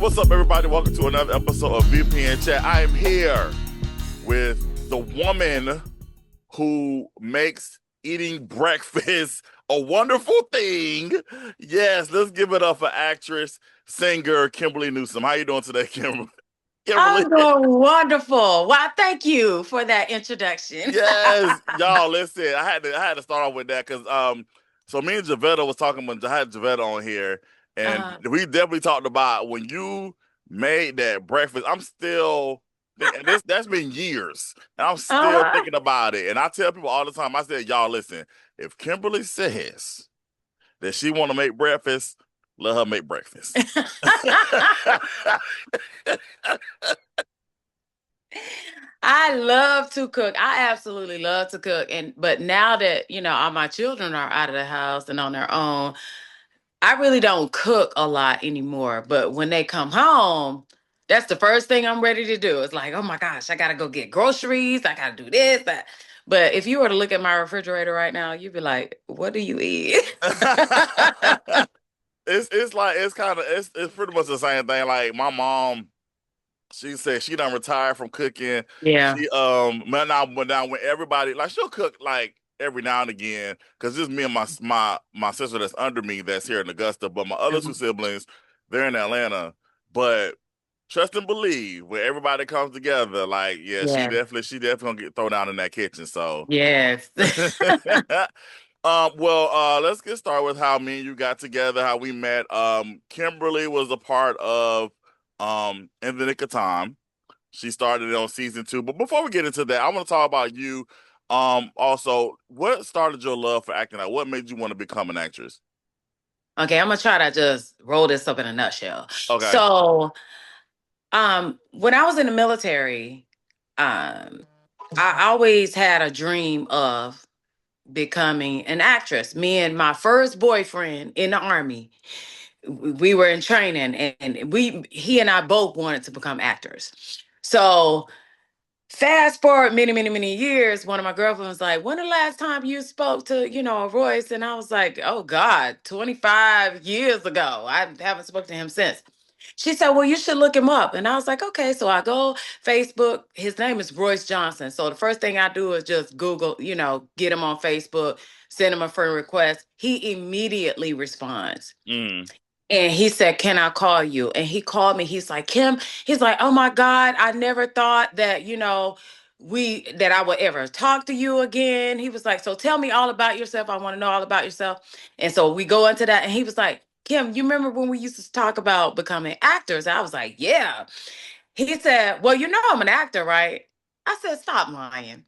What's up, everybody? Welcome to another episode of VPN Chat. I am here with the woman who makes eating breakfast a wonderful thing. Yes, let's give it up for actress, singer, Kimberly Newsome. How you doing today, Kimberly? I'm doing wonderful. Well, thank you for that introduction. Yes, y'all. Listen, I had to start off with that because so me and Javetta was talking when I had Javetta on here, and Uh, we definitely talked about when you made that breakfast. I'm still thinking that's been years, and I'm still uh-huh. thinking about it. And I tell people all the time, I said, y'all, listen, if Kimberly says that she want to make breakfast, let her make breakfast. I love to cook. I absolutely love to cook. But now that, all my children are out of the house and on their own, I really don't cook a lot anymore. But when they come home, that's the first thing I'm ready to do. It's like, oh my gosh, I gotta go get groceries. I gotta do this, that. But if you were to look at my refrigerator right now, you'd be like, what do you eat? It's like it's pretty much the same thing. Like my mom, she said she done retired from cooking. Yeah. She when everybody like she'll cook like every now and again because it's me and my sister that's under me that's here in Augusta, but my other two Mhm. siblings they're in Atlanta. But trust and believe when everybody comes together, like yeah, Yeah. she definitely gonna get thrown down in that kitchen. So Yes. let's get started with how me and you got together, how we met. Kimberly was a part of In the Nick of Time. She started it on season 2. But before we get into that, I want to talk about you. Also, what started your love for acting out? What made you want to become an actress? Okay, I'm gonna try to just roll this up in a nutshell. Okay. So, when I was in the military, um, I always had a dream of becoming an actress. Me and my first boyfriend in the army, we were in training, and he and I both wanted to become actors. So fast forward many, many, many years, one of my girlfriends was like, when the last time you spoke to, Royce? And I was like, oh God, 25 years ago. I haven't spoken to him since. She said, well, you should look him up. And I was like, okay. So I go Facebook. His name is Royce Johnson. So the first thing I do is just Google, get him on Facebook, send him a friend request. He immediately responds. Mm. And he said, can I call you? And he called me. He's like, Kim, he's like, oh my God, I never thought that, that I would ever talk to you again. He was like, so tell me all about yourself. I want to know all about yourself. And so we go into that. And he was like, Kim, you remember when we used to talk about becoming actors? I was like, yeah. He said, well, I'm an actor, right? I said, stop lying.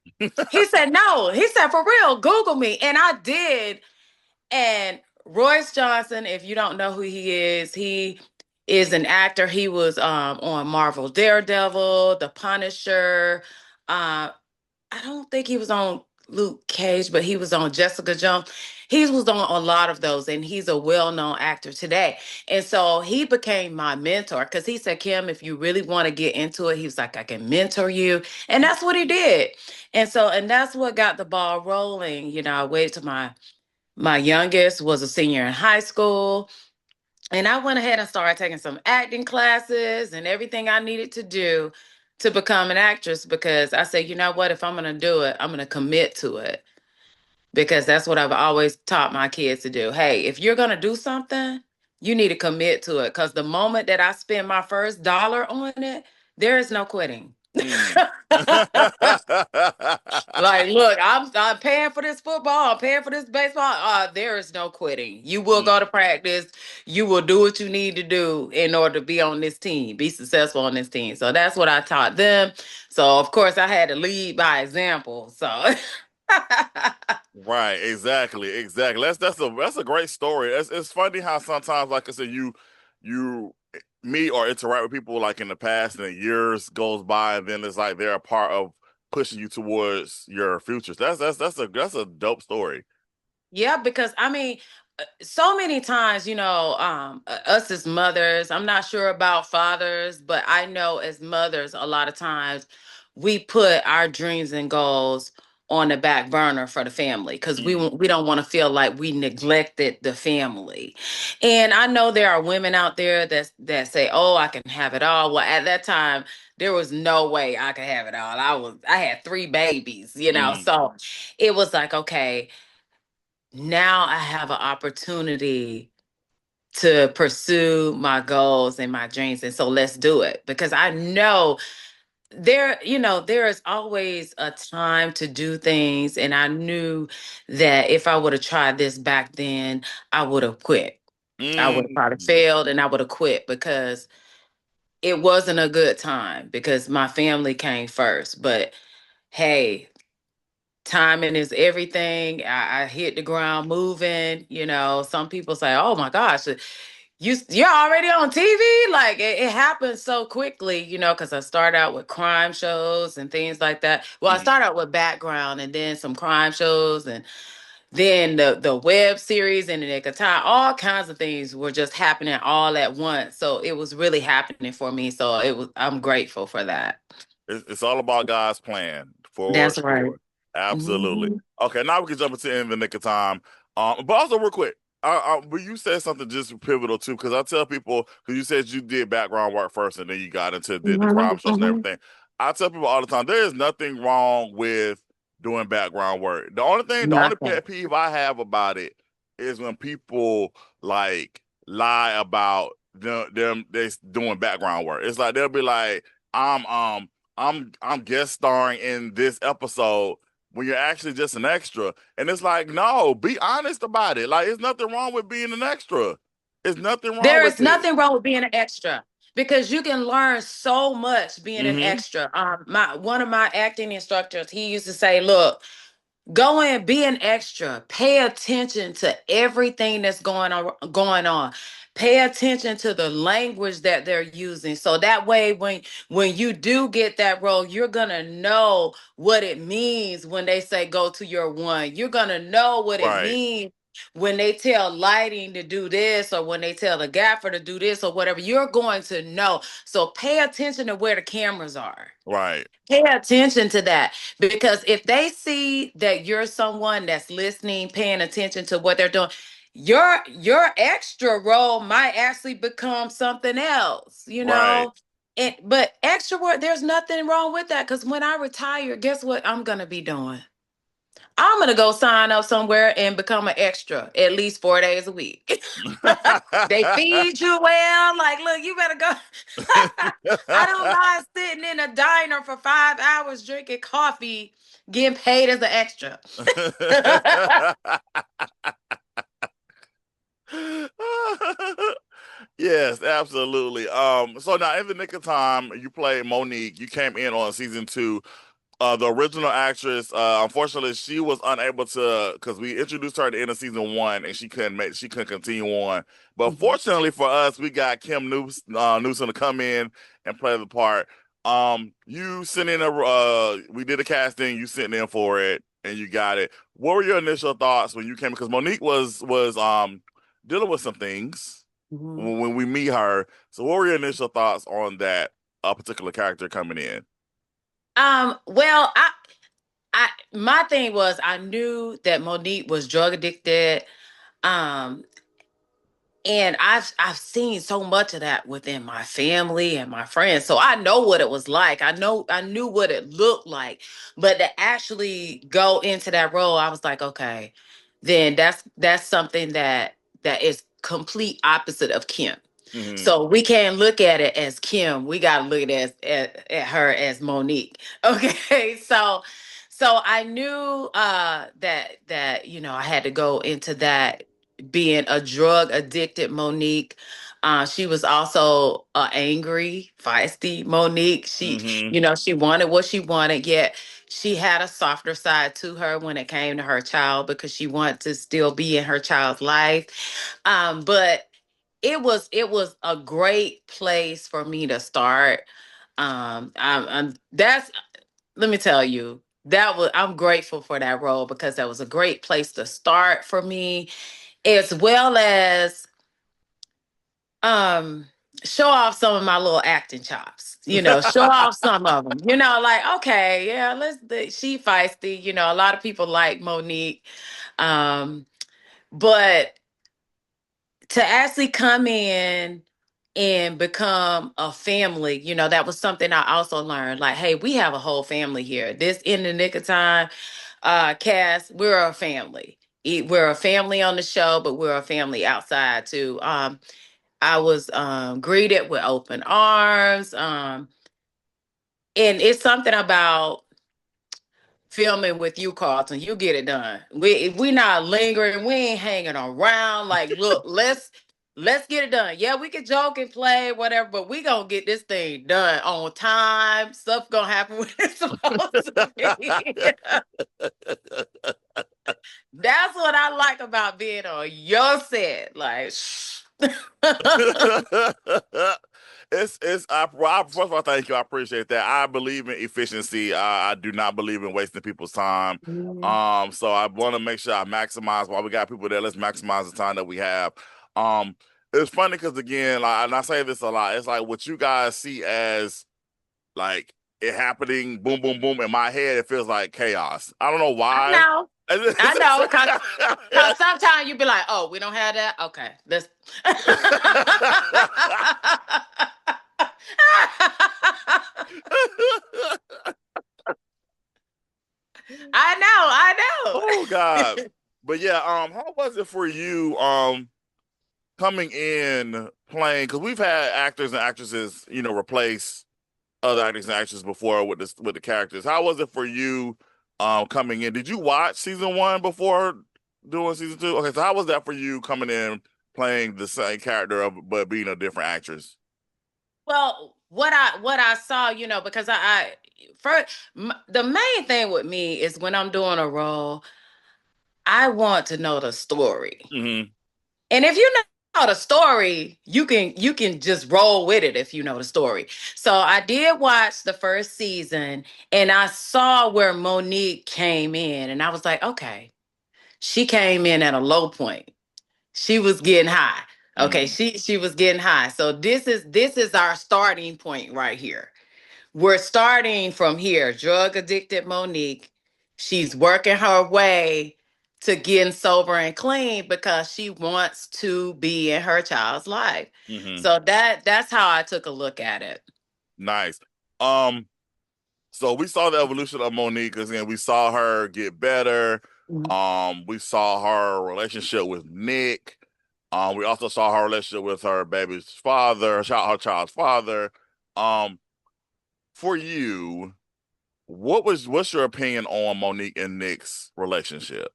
He said, no. He said, for real, Google me. And I did. And Royce Johnson, if you don't know who he is an actor. He was on Marvel Daredevil, The Punisher. I don't think he was on Luke Cage, but he was on Jessica Jones. He was on a lot of those, and he's a well-known actor today. And so he became my mentor because he said, Kim, if you really want to get into it, he was like, I can mentor you. And that's what he did. And that's what got the ball rolling. I waited till my youngest was a senior in high school. And I went ahead and started taking some acting classes and everything I needed to do to become an actress because I said, you know what, if I'm going to do it, I'm going to commit to it because that's what I've always taught my kids to do. Hey, if you're going to do something, you need to commit to it because the moment that I spend my first dollar on it, there is no quitting. Mm. Like, look, I'm paying for this football. I'm paying for this baseball. There is no quitting. You will go Mm. to practice. You will do what you need to do in order to be on this team, be successful on this team. So that's what I taught them. So of course I had to lead by example. So Right, exactly. That's a great story. It's funny how sometimes, like I said, you meet or interact with people like in the past, and then years goes by, and then it's like they're a part of pushing you towards your futures. That's a dope story. yeah, because I mean, so many times, us as mothers, I'm not sure about fathers, but I know as mothers, a lot of times we put our dreams and goals on the back burner for the family because we Mm, we don't want to feel like we neglected the family. And I know there are women out there that say, "Oh, I can have it all." Well, at that time, there was no way I could have it all. I had three babies, mm, so it was like, okay, now I have an opportunity to pursue my goals and my dreams, and so let's do it because I know there is always a time to do things. And I knew that if I would have tried this back then, I would have quit. I would have probably mm. failed and I would have quit because it wasn't a good time because my family came first. But hey, timing is everything. I hit the ground moving. Some people say, "Oh my gosh, you're already on TV." Like it happened so quickly, because I started out with crime shows and things like that. Well, I Mm. started out with background and then some crime shows and then the web series and the nick of time. All kinds of things were just happening all at once. So it was really happening for me. So I'm grateful for that. It's all about God's plan for That's right. sure. Absolutely. Mhm. Okay, now we can jump into In the Nick of Time. But also real quick, but you said something just pivotal too, because I tell people, because you said you did background work first and then you got into the crime Mhm, shows and mhm. everything. I tell people all the time, there is nothing wrong with doing background work. The only Nothing. pet peeve I have about it is when people like lie about them they doing background work. It's like they'll be like, I'm I'm guest starring in this episode when you're actually just an extra. And it's like, no, be honest about it. Like, there's nothing wrong with being an extra. There's nothing wrong There with is it. nothing wrong with being an extra because you can learn so much being an Hmm. extra. My one of my acting instructors, he used to say, "Look, go in, be an extra. Pay attention to everything that's going on. Pay attention to the language that they're using. So that way when you do get that role, you're gonna know what it means when they say go to your one. You're gonna know what it Right, means when they tell lighting to do this or when they tell the gaffer to do this or whatever. You're going to know. So pay attention to where the cameras are. right, Pay attention to that because if they see that you're someone that's listening, paying attention to what they're doing, your extra role might actually become something else, you right. know. But extra work, there's nothing wrong with that because when I retire, guess what I'm gonna be doing? I'm gonna go sign up somewhere and become an extra at least 4 days a week. They feed you well. Like, look, you better go. I don't mind sitting in a diner for 5 hours drinking coffee, getting paid as an extra. Yes, absolutely. So now in the nick of time, you played Monique. You came in on season two. The original actress, unfortunately, she was unable to because we introduced her at the end of season one, and she couldn't continue on. But Mhm, fortunately for us, we got Newsome to come in and play the part. You sent in we did a casting, you sent in for it, and you got it. What were your initial thoughts when you came? Because Monique was dealing with some things mhm. when we meet her. So, what were your initial thoughts on that particular character coming in? Well, my thing was I knew that Monique was drug addicted. Um, And I've seen so much of that within my family and my friends. So I know what it was like. I knew what it looked like. But to actually go into that role, I was like, okay, then that's something that is complete opposite of Kim. Hmm. So we can't look at it as Kim. We gotta look at her as Monique. Okay. So I knew that I had to go into that being a drug addicted Monique. She was also angry, feisty Monique. She, Hmm. she wanted what she wanted, yet she had a softer side to her when it came to her child because she wanted to still be in her child's life. But it was a great place for me to start. That's let me tell you I'm grateful for that role because that was a great place to start for me as well as um show off some of my little acting chops. Show off some of them. Like, okay, yeah, she feisty. A lot of people like Monique. Um, but to actually come in and become a family, that was something I also learned. Like, hey, we have a whole family here. This In the Nick of Time cast, we're a family. We're a family on the show, but we're a family outside too. I was greeted with open arms. And it's something about filming with you, Carlton. You get it done. We not lingering. We ain't hanging around. Like, look, let's get it done. Yeah, we can joke and play, whatever, but we gonna get this thing done on time. Stuff gonna happen when it's supposed to be. That's what I like about being on your set. Like, First of all, thank you. I appreciate that. I believe in efficiency. I do not believe in wasting people's time. Mhm. So I want to make sure I maximize while we got people there. Let's maximize the time that we have. Um, it's funny because again, like, and I say this a lot. It's like what you guys see as like it happening, boom, boom, boom. In my head, it feels like chaos. I don't know I why. know. I know, cause sometimes you be like, oh, we don't have that. Okay, let's. Oh I God. know. But yeah, how was it for you coming in playing because we've had actors and actresses, replace other actors and actresses before with the characters. How was it for you coming in? Did you watch season one before doing season two? Okay, so how was that for you coming in playing the same character but being a different actress? Well, what I saw, because I first the main thing with me is when I'm doing a role, I want to know the story. Hmm. And if you know the story, you can just roll with it if you know the story. So I did watch the first season and I saw where Monique came in and I was like, okay, she came in at a low point. She was getting high. Okay, Hmm. she was getting high. So this is our starting point right here. We're starting from here. Drug addicted Monique. She's working her way to getting sober and clean because she wants to be in her child's life. Hmm. So that's how I took a look at it. Nice. Um, so we saw the evolution of Monique because we saw her get better. Mhm. We saw her relationship with Nick. We also saw her relationship with her baby's father, her child's father. Um, for you, what's your opinion on Monique and Nick's relationship?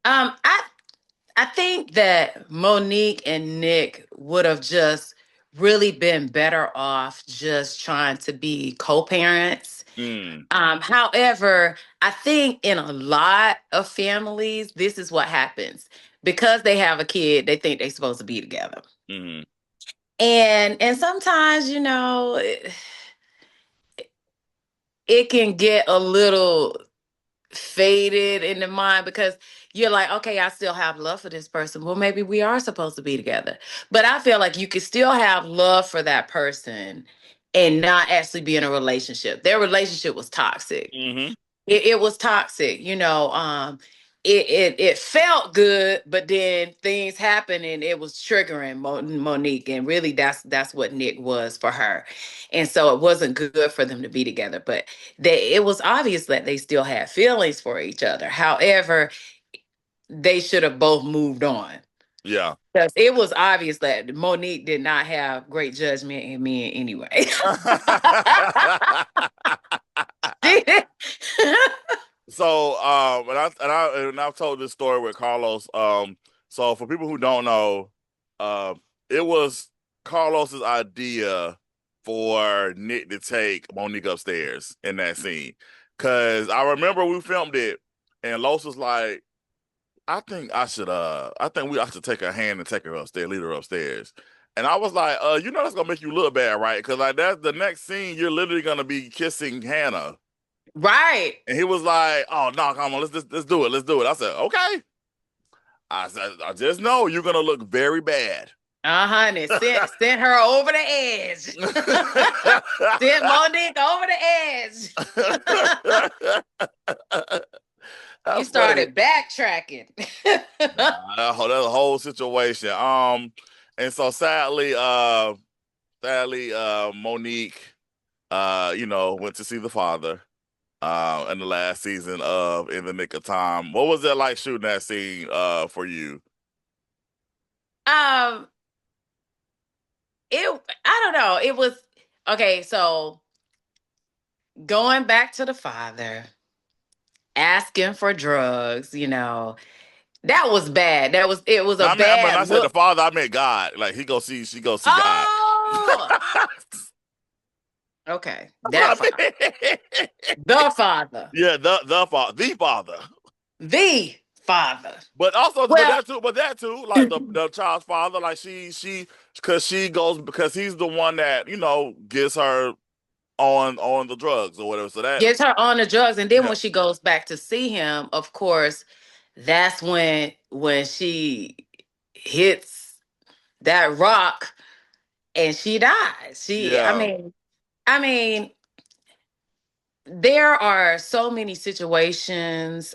I think that Monique and Nick would have just really been better off just trying to be co-parents. Mm, However, I think in a lot of families, this is what happens. Because they have a kid, they think they're supposed to be together. mm, And sometimes, it can get a little faded in the mind because you're like, okay, I still have love for this person. Well, maybe we are supposed to be together. But I feel like you can still have love for that person and not actually be in a relationship. Their relationship was toxic. mm-hmm. It was toxic, it felt good, but then things happened and it was triggering Monique, and really that's what Nick was for her, and so it wasn't good for them to be together. But it was obvious that they still had feelings for each other. However, they should have both moved on Yeah. because it was obvious that Monique did not have great judgment in men anyway. So, and I've told this story with Carlos. So for people who don't know, it was Carlos's idea for Nick to take Monique upstairs in that scene. Cause I remember we filmed it and Los was like, I think I should take her hand and take her upstairs, lead her upstairs. And I was like, that's gonna make you look bad, right? Cause like that's the next scene, you're literally gonna be kissing Hannah. Right. And he was like, "Oh no, come on, let's do it, let's do it." I said, "Okay." I said, "I just know you're gonna look very bad." And it sent her over the edge. Sent Monique over the edge. You That's funny. started backtracking. Nah, that's a whole situation. And so sadly, Monique, went to see the father, in the last season of In the Nick of Time. What was it like shooting that scene, for you? um, I don't know. It was okay, so going back to the father, asking for drugs, that was bad. It was No, a I mean, when I bad said the look. father, I meant God. Like she go see God. Oh, okay. That's That what I father. mean. The father. Yeah, the father. The father. But also, Well, but that too, like the child's father, like because he's the one that gets her on the drugs or whatever. So that, gets her on the drugs, and then yeah, when she goes back to see him, of course, that's when she hits that rock and she dies. yeah, I mean, there are so many situations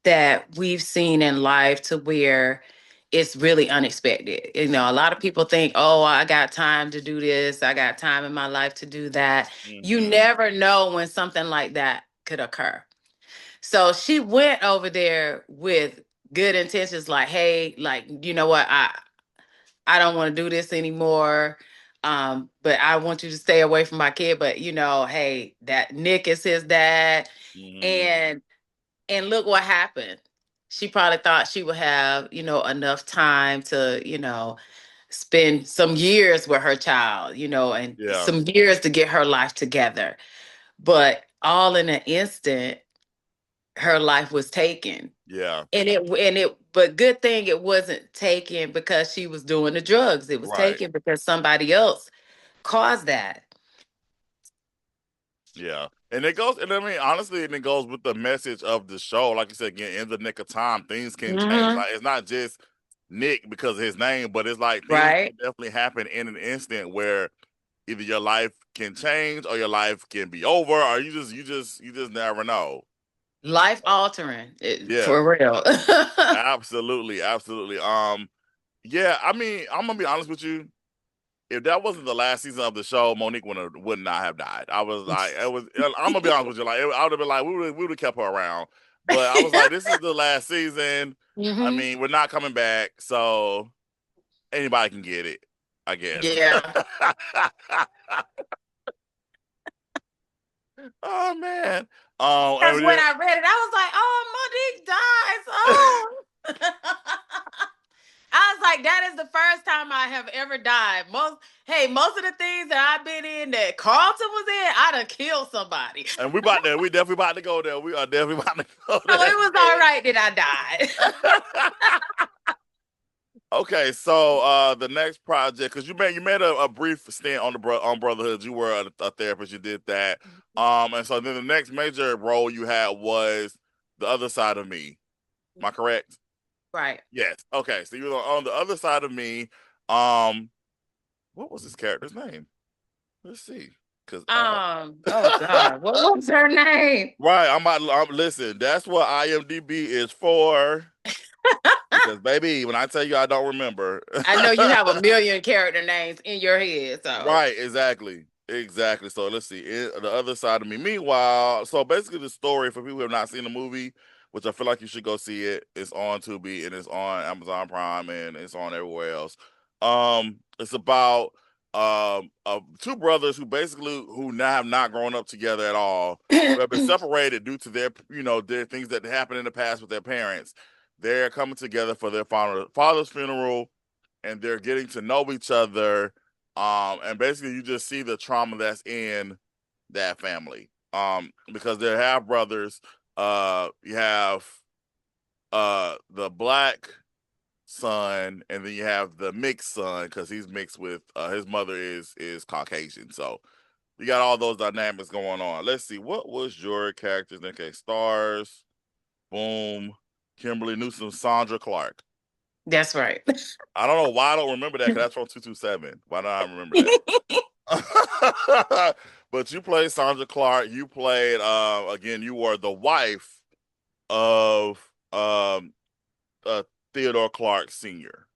that we've seen in life to where it's really unexpected. A lot of people think, oh, I got time to do this, I got time in my life to do that. You hmm, never know when something like that could occur. So she went over there with good intentions, like, hey, like, you know what, I don't want to do this anymore. But I want you to stay away from my kid. But hey, that Nick is his dad. hmm, And look what happened. She probably thought she would have, enough time to, spend some years with her child, and yeah, some years to get her life together. But all in an instant, her life was taken. yeah, But good thing it wasn't taken because she was doing the drugs. It was right. taken because somebody else caused that. Yeah. And it goes, and I mean, honestly, and it goes with the message of the show. Like you said, again, in the nick of time, things can change. Hmm. Like, it's not just Nick because of his name, but it's like things Right? can definitely happen in an instant where either your life can change or your life can be over, or you just never know. Life altering, Yeah, for real. absolutely, absolutely. Yeah, I mean, I'm gonna be honest with you. If that wasn't the last season of the show, Monique would not have died. I was like, it was. I'm gonna be honest with you. Like, I would have been like, we would have kept her around. But I was like, this is the last season. I Hmm. mean, we're not coming back, so anybody can get it, I guess. Yeah. Oh man. Because And when then, I read it, I was like, oh, Monique dies. Oh. I was like, that is the first time I have ever died. Most of the things that I've been in that Carlton was in, I'd have killed somebody. and we definitely about to go there. We are definitely about to go So there. it was all right that I died. Okay, so the next project, because you made a brief stint on on Brotherhood. You were a therapist. You did that. And so then the next major role you had was The Other Side of Me. Am I correct? Right. Yes. Okay, so you were on The Other Side of Me. Um, what was his character's name? Let's see. Cause Oh God, what was her name? right, listen. That's what IMDb is for. Because baby, when I tell you I don't remember. I know you have a million character names in your head, so Right, exactly. Exactly. So let's see. The Other Side of Me. Meanwhile, so basically the story for people who have not seen the movie, which I feel like you should go see it. It's on Tubi and it's on Amazon Prime and it's on everywhere else. It's about two brothers who now have not grown up together at all, who have been separated due to their things that happened in the past with their parents. They're coming together for their father's funeral and they're getting to know each other. And basically you just see the trauma that's in that family. Because they're half brothers. You have the black son, and then you have the mixed son because he's mixed with his mother is Caucasian. So you got all those dynamics going on. Let's see, what was your character's name? Okay, stars, boom, Kimberly Newsome, Sandra Clark. That's right. I don't know why I don't remember that because that's from 227. Why don't I remember that? But you played Sandra Clark. You played again. You were the wife of uh, Theodore Clark Sr.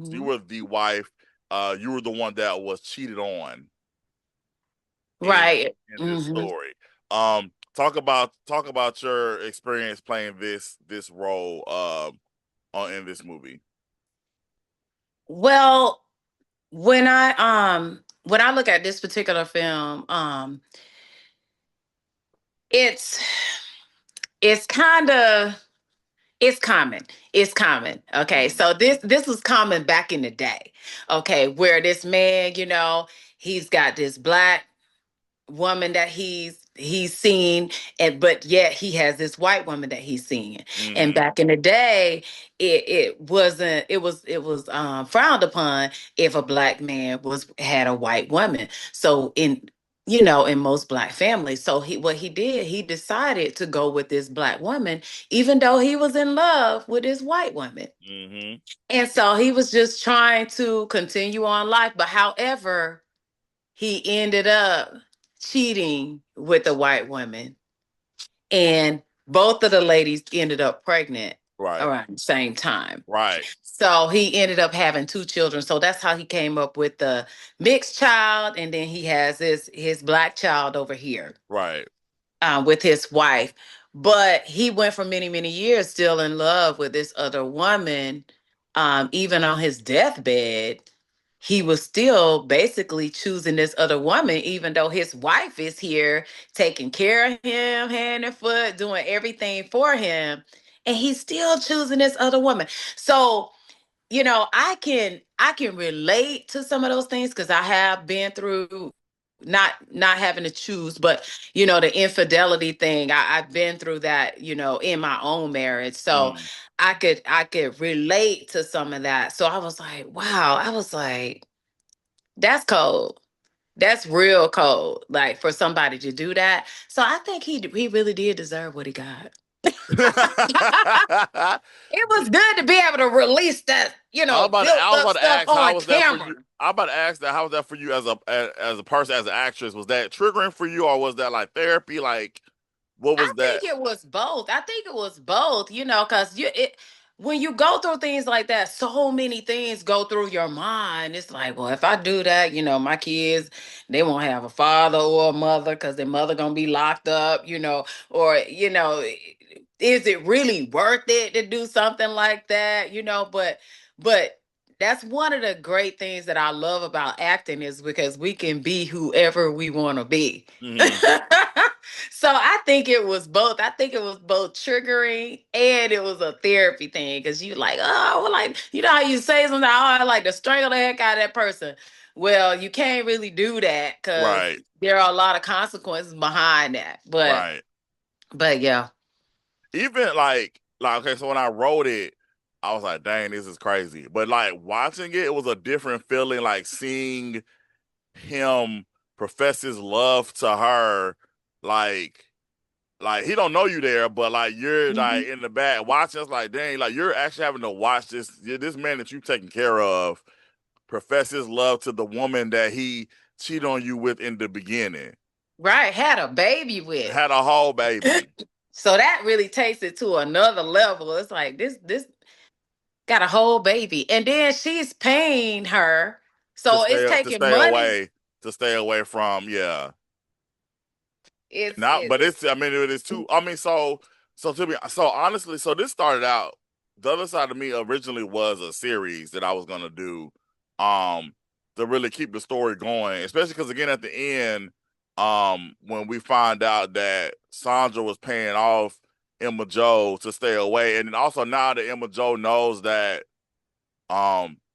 So you Mhm. were the wife. You were the one that was cheated on in Right. this Hmm. story. Talk about your experience playing this role on in this movie. Well, when I look at this particular film, it's it's kind of it's common. It's common. Okay. Mm, So this was common back in the day. Okay, where this man, he's got this black woman that he's seen, and but yet he has this white woman that he's seeing. And mm-hmm, back in the day, it wasn't it was frowned upon if a black man was had a white woman. So in most black families, so what he did, he decided to go with this black woman even though he was in love with this white woman. mm-hmm. And so he was just trying to continue on life, but however, he ended up cheating with a white woman, and both of the ladies ended up pregnant Right, around the same time. right, So he ended up having two children. So that's how he came up with the mixed child, and then he has his black child over here right. with his wife. But he went for many, many years still in love with this other woman. Even on his deathbed, he was still basically choosing this other woman, even though his wife is here taking care of him, hand and foot, doing everything for him. And he's still choosing this other woman. So I can relate to some of those things because I have been through not having to choose, but the infidelity thing. I've been through that, in my own marriage. So Mm. I could relate to some of that. So I was like, wow, I was like, that's cold. That's real cold. Like for somebody to do that. So I think he really did deserve what he got. It was good to be able to release that, built I was up about to stuff ask how on was that for camera. you? I'm about to ask that how was that for you as a person, as an actress? Was that triggering for you, or was that like therapy? Like, what I was that? think it was both. I think it was both, because when you go through things like that, so many things go through your mind. It's like, well, if I do that, my kids, they won't have a father or a mother because their mother gonna be locked up, or is it really worth it to do something like that? But that's one of the great things that I love about acting is because we can be whoever we want to be. Hmm. So I think it was both. I think it was both triggering and it was a therapy thing because you like, oh, well, like, how you say something, oh, I like to strangle the heck out of that person. Well, you can't really do that because Right, there are a lot of consequences behind that. But right. but yeah. Even like okay, so when I wrote it, I was like, dang, this is crazy. But like watching it, it was a different feeling. Like seeing him profess his love to her, like like he don't know you there, but like you're like Mhm. in the back watching. It's like, dang, like you're actually having to watch this man that you taking care of profess his love to the woman that he cheated on you with in the beginning. Right, had a baby with. Had a whole baby So that really takes it to another level. It's like this got a whole baby. And then she's paying her. So it's to taking stay money. away from, yeah. It's Now, it, but it's I mean it is too. I mean so to be so honestly, so this started out. The other side of me originally was a series that I was gonna do, um, to really keep the story going. Especially because again at the end, when we find out that Sandra was paying off Emma Joe to stay away, and then also now that Emma Joe knows that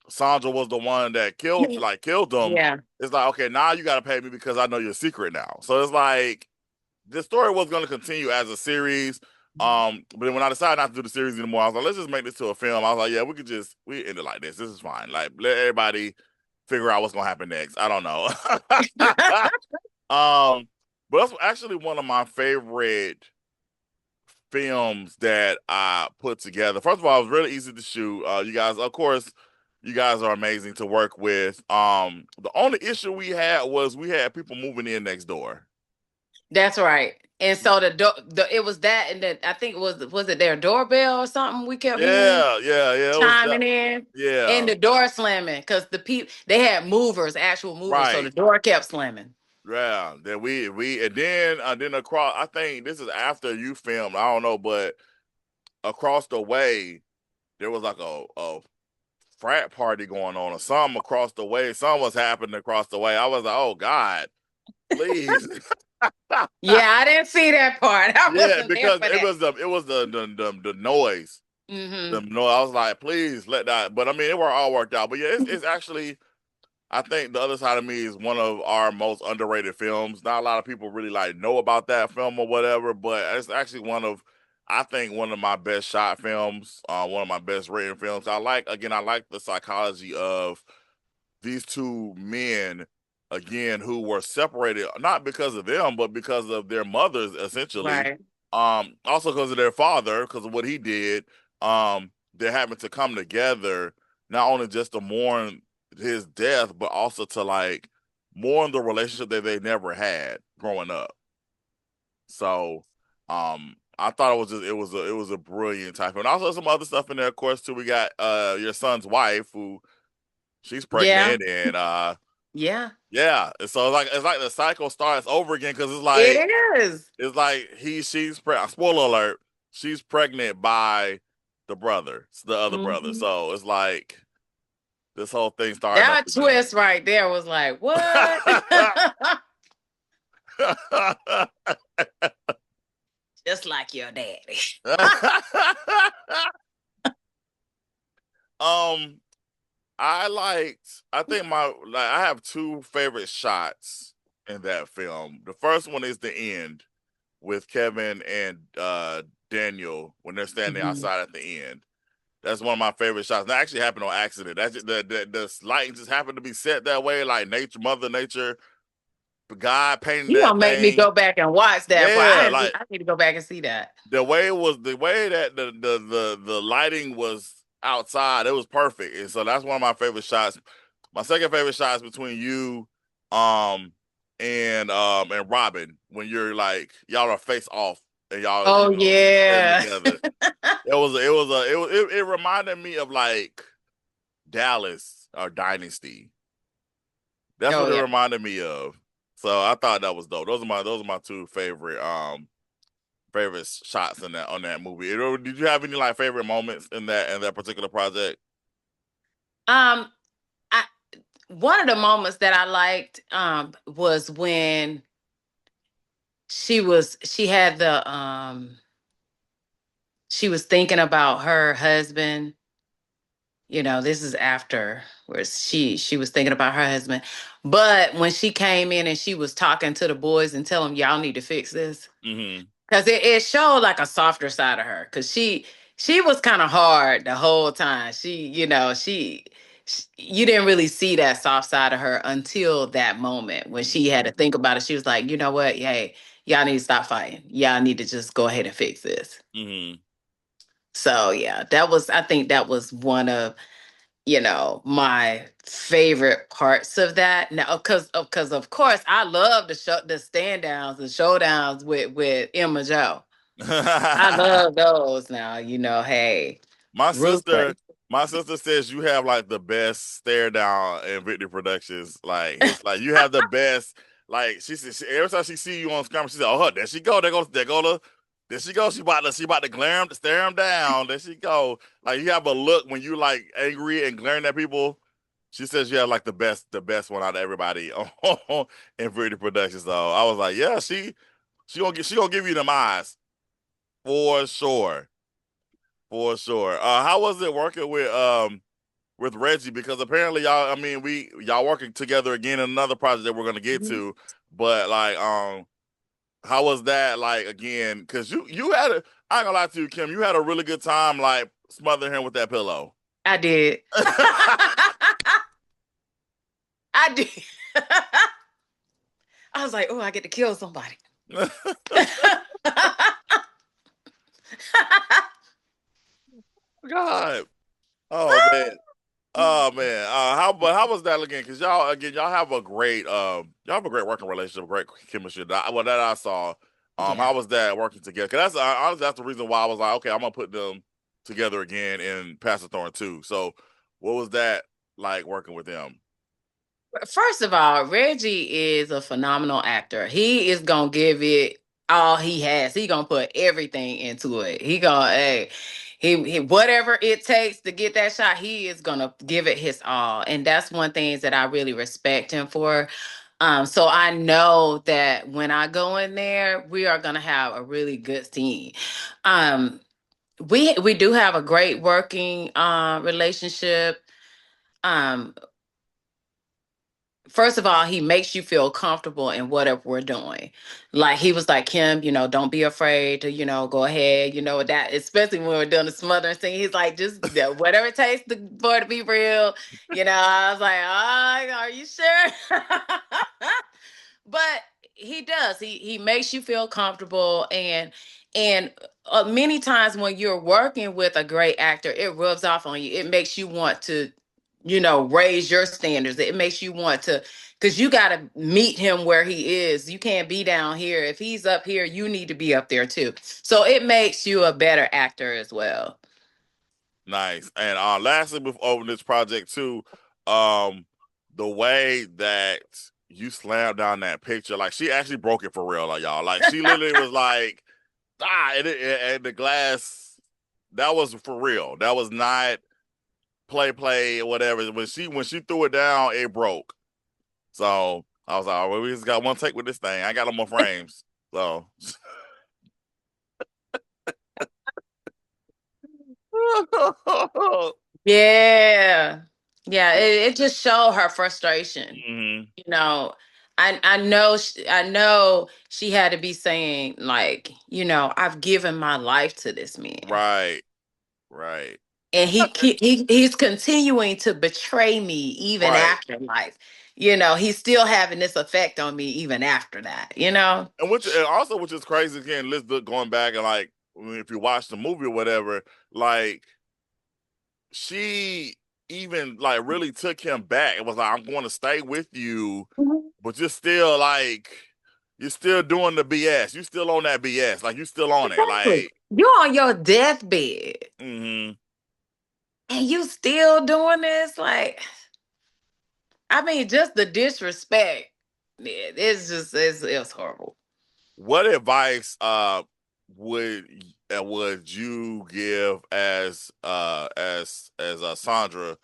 Sandra was the one that killed them, yeah. it's like okay now you got to pay me because I know your secret now. So it's like the story was going to continue as a series. But then when I decided not to do the series anymore, I was like, let's just make this to a film. I was like, yeah, we end it like this. This is fine. Like, let everybody figure out what's gonna happen next. I don't know. um, but that's actually one of my favorite films that I put together. First of all, it was really easy to shoot. You guys, of course, you guys are amazing to work with. The only issue we had was we had people moving in next door. That's right. And so it was that, and then I think was it their doorbell or something we kept hearing Yeah. It was that. chiming in, and Yeah, the door slamming because they had movers, actual movers, so the right. door kept slamming. Yeah. Then and then across. I think this is after you filmed. I don't know, but across the way there was like a frat party going on or something across the way. Something was happening across the way. I was like, oh God, please. Yeah, I didn't see that part. I Yeah, wasn't there because for it that. was the noise. The Hmm. noise. I was like, please let that. But I mean, it were all worked out. But yeah, it's actually. I think The Other Side of Me is one of our most underrated films. Not a lot of people really like know about that film or whatever, but it's actually I think one of my best shot films, one of my best written films. I like the psychology of these two men again who were separated not because of them but because of their mothers essentially, Right. also because of their father because of what he did. They're having to come together not only just to mourn his death but also to like mourn the relationship that they never had growing up. So I thought it was a brilliant type, and also some other stuff in there of course too. We got your son's wife who she's Yeah. pregnant, and Yeah. yeah, and so it's like the cycle starts over again because It is. it's like she's pregnant. Spoiler alert: she's pregnant by the other brother. Hmm. So it's like this whole thing starting up That again. twist right there was like, what? Just like your daddy. um, I think I have two favorite shots in that film. The first one is the end with Kevin and Daniel when they're standing Mhm. outside at the end. That's one of my favorite shots. That actually happened on accident. That's just, the lighting just happened to be set that way, like Mother Nature, God painting You that gonna make me thing. go back and watch that part. Yeah, like I need to go back and see that. the way that the lighting was outside, it was perfect. And so that's one of my favorite shots. My second favorite shot is between you, um, and Robin when you're like y'all are face off and y'all Oh standing yeah. together. It reminded me of like Dallas or Dynasty. That's Oh what it yeah. reminded me of. So I thought that was dope. Those are my two favorite shots in that on that movie. Did you have any like favorite moments in that particular project? Um, I one of the moments that I liked was when she had the she was thinking about her husband. This is after where she was thinking about her husband. But when she came in and she was talking to the boys and telling them y'all need to fix this. Mm-hmm. Because it showed like a softer side of her. Because she was kind of hard the whole time. You didn't really see that soft side of her until that moment when she had to think about it. She was like, you know what? Hey, y'all need to stop fighting. Y'all need to just go ahead and fix this. Mm-hmm. So yeah, I think that was one of my favorite parts of that. Now, because of course I love the stand downs, the showdowns with Emma Joe. I love those now. Hey, My ruthless. sister, my sister says you have like the best stare down in Victory Productions. Like it's like you have the best. Like she said, every time she see you on camera, she said, "Oh, there she go. There she go. She about to stare him down. There she go." Like you have a look when you like angry and glaring at people. She says you have like the best one out of everybody in Victory Productions. So I was like, yeah, she gonna give you them eyes for sure. For sure. How was it working with Reggie? Because apparently y'all, I mean, y'all working together again in another project that we're gonna get Mhm. to. But like, how was that like again? Because you had a, I ain't gonna lie to you, Kim, you had a really good time like smothering him with that pillow. I did. I did. I was like, oh, I get to kill somebody. God. Oh man. Oh man. How was that again? Because y'all have a great working relationship, great chemistry. That I saw. Yeah. How was that working together? Because honestly that's the reason why I was like, okay, I'm gonna put them together again in Pastor Thorne too. So what was that like working with them? First of all, Reggie is a phenomenal actor. He is gonna give it all he has. He gonna put everything into it. He gonna, hey, he whatever it takes to get that shot, he is gonna give it his all. And that's one thing that I really respect him for. So I know that when I go in there, we are gonna have a really good team. Um, we do have a great working relationship. Um, First of all, he makes you feel comfortable in whatever we're doing. Like he was like, Kim, don't be afraid to, go ahead, that, especially when we're doing the smothering scene. He's like, just whatever it takes for it to be real. I was like, oh, are you sure? But he does. He makes you feel comfortable, and many times when you're working with a great actor, it rubs off on you. It makes you want to, raise your standards. It makes you want to, because you got to meet him where he is. You can't be down here. If he's up here, you need to be up there too. So it makes you a better actor as well. Nice. And lastly, over this project too, um, the way that you slammed down that picture, like she actually broke it for real, like y'all. Like she literally was like, and the glass, that was for real. That was not play or whatever. When she threw it down, it broke. So I was like, oh, well, we just got one take with this thing. I got no more frames. So Yeah. Yeah, it just showed her frustration. hmm You know, I know she had to be saying like, I've given my life to this man. Right, right, And he's continuing to betray me even right. after life. He's still having this effect on me even after that. And also, which is crazy again, let's look going back and like if you watch the movie or whatever, like she even like really took him back. It was like, I'm going to stay with you, Mhm. but you're still doing the BS. You still on that BS. Like you still on it. Exactly. Like, You're on your deathbed hmm and you still doing this. Like, I mean, just the disrespect. Yeah, it's horrible. what advice would would you give as Sandra?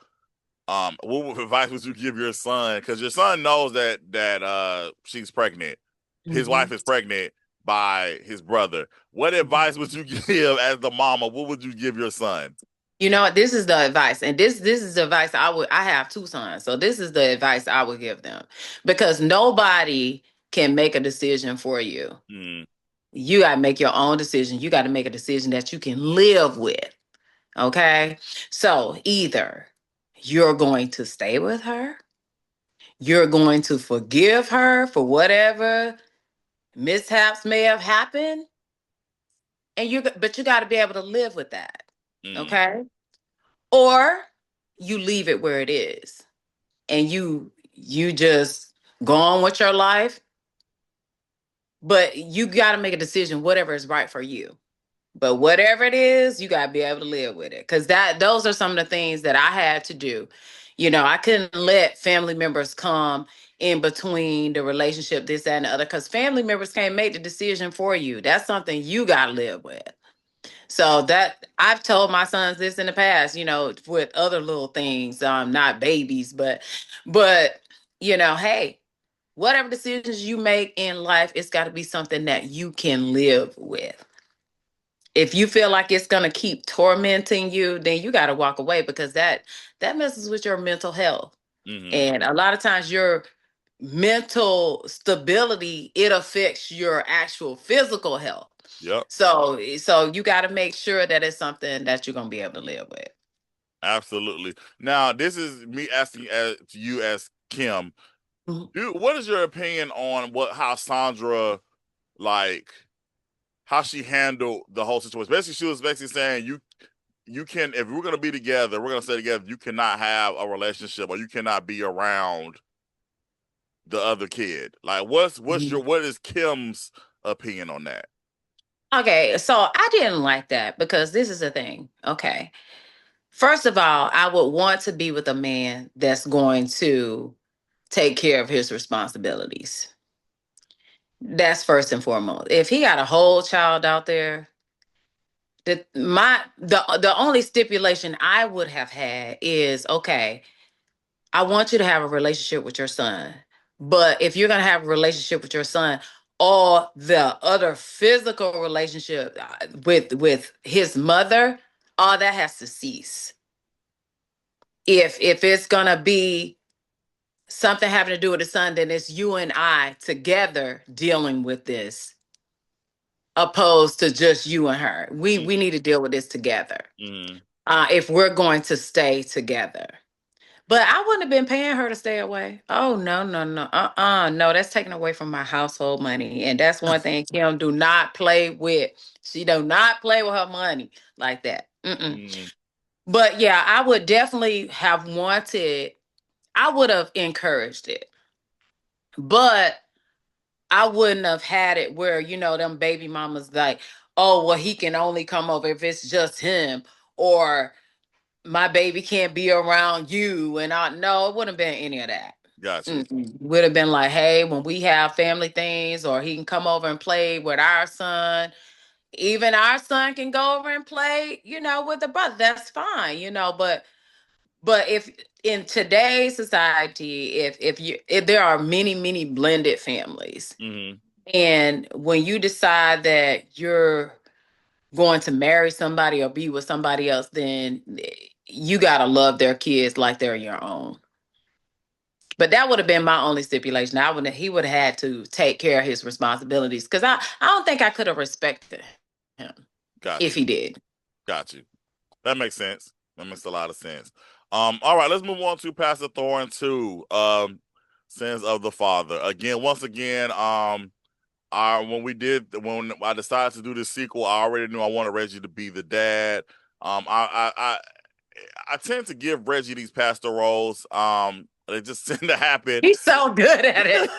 What advice would you give your son? Because your son knows that she's pregnant. His Mhm. wife is pregnant by his brother. What advice would you give as the mama? What would you give your son? You know what? This is the advice, and this is the advice I have two sons, so this is the advice I would give them, because nobody can make a decision for you. Mm, You got to make your own decision. You got to make a decision that you can live with. Okay, so either you're going to stay with her, you're going to forgive her for whatever mishaps may have happened, but you got to be able to live with that. mm, Okay, or you leave it where it is and you just go on with your life, but you got to make a decision whatever is right for you. But whatever it is, you got to be able to live with it, cuz those are some of the things that I had to do. I couldn't let family members come in between the relationship, this, that, and the other, cuz family members can't make the decision for you. That's something you got to live with. So that I've told my sons this in the past, with other little things, not babies, but hey, whatever decisions you make in life, it's got to be something that you can live with. If you feel like it's gonna keep tormenting you, then you got to walk away, because that messes with your mental health. mm-hmm. And a lot of times your mental stability, it affects your actual physical health. Yep, So you got to make sure that it's something that you're gonna be able to live with. absolutely. Now, this is me asking as you as Kim. Mhm. What is your opinion on how Sandra like how she handled the whole situation. Basically, she was basically saying you can, if we're gonna be together, we're gonna stay together. You cannot have a relationship, or you cannot be around the other kid. Like, what is Kim's opinion on that? Okay, so I didn't like that because this is the thing. Okay. First of all, I would want to be with a man that's going to take care of his responsibilities. That's first and foremost. If he got a whole child out there, the only stipulation I would have had is, okay, I want you to have a relationship with your son. But if you're going to have a relationship with your son, all the other physical relationship with his mother, all that has to cease. If it's going to be something having to do with the son, then it's you and I together dealing with this, opposed to just you and her. We need to deal with this together. Mm-hmm. If we're going to stay together. But I wouldn't have been paying her to stay away. Oh no, no, no. No, that's taken away from my household money. And that's one thing Kim do not play with. She do not play with her money like that. Mm-mm. Mm-hmm. But yeah, I would definitely have wanted, I would have encouraged it. But I wouldn't have had it where, them baby mamas like, oh, well, he can only come over if it's just him, or my baby can't be around you. And I no, it wouldn't have been any of that. Got you. Mm-mm. Would have been like, hey, when we have family things, or he can come over and play with our son. Even our son can go over and play, with the brother. That's fine, but if in today's society, if there are many, many blended families, Mm-hmm. and when you decide that you're going to marry somebody or be with somebody else, then you gotta love their kids like they're your own. But that would have been my only stipulation. He would have had to take care of his responsibilities, because I don't think I could have respected him Got if you. he did. Got you. That makes sense. That makes a lot of sense. All right, let's move on to Pastor Thorne too. Sins of the Father. Again, once again, when I decided to do this sequel, I already knew I wanted Reggie to be the dad. I tend to give Reggie these pastor roles. They just tend to happen. He's so good at it.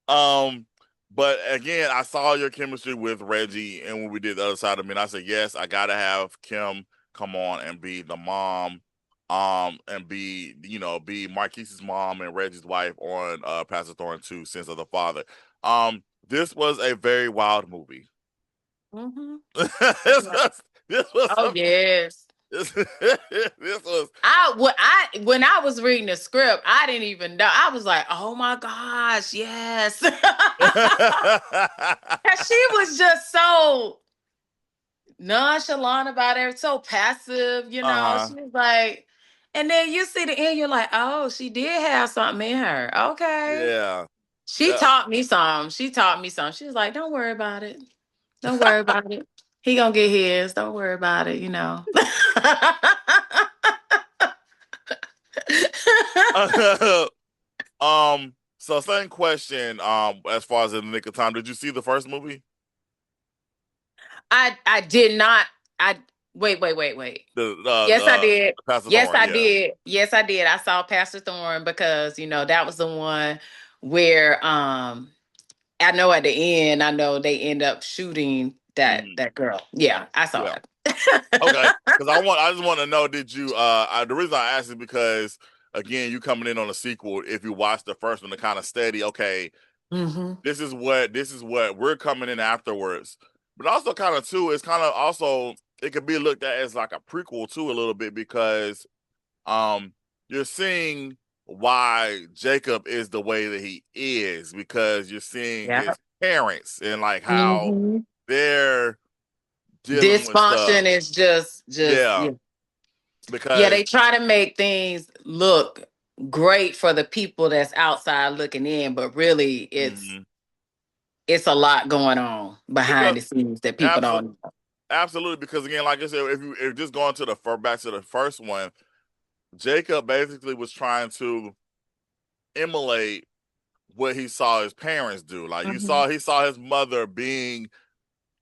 um, but again, I saw your chemistry with Reggie, and when we did the other side of me, and I said, yes, I gotta have Kim come on and be the mom, and be Marquise's mom and Reggie's wife on Pastor Thorne 2, Sins of the Father. This was a very wild movie. Mm-hmm. This was Oh yes. this, this was When I was reading the script, I didn't even know. I was like, "Oh my gosh, yes!" She was just so nonchalant about it, so passive. uh-huh. She was like, and then you see the end, you're like, "Oh, she did have something in her." Okay, Yeah. she taught me some. She taught me some. She was like, "Don't worry about it. Don't worry about it. He gonna get his. Don't worry about it." So same question. As far as in the nick of time, did you see the first movie? I did not. I wait. The Yes, I did. Pastor Yes, Thorne, I yeah. did. Yes, I did. I saw Pastor Thorne because that was the one where I know at the end, I know they end up shooting that Mhm. that girl. Yeah, I saw Yeah. it. Okay. Because I just want to know, did you the reason I asked is because again, you coming in on a sequel, if you watch the first one to kind of steady, okay, Hmm. this is what we're coming in afterwards. But also kind of too, it's kind of also it could be looked at as like a prequel too a little bit because um you're seeing why Jacob is the way that he is because you're seeing Yeah. his parents and like how Hmm. they're dealing with Dysfunction stuff. is just Yeah, yeah. Yeah, because they try to make things look great for the people that's outside looking in, but really mhm. it's a lot going on because behind the scenes that people absolutely don't know. absolutely because again, like I said, if just going to back to the first one, Jacob basically was trying to emulate what he saw his parents do. Like Mhm. he saw his mother being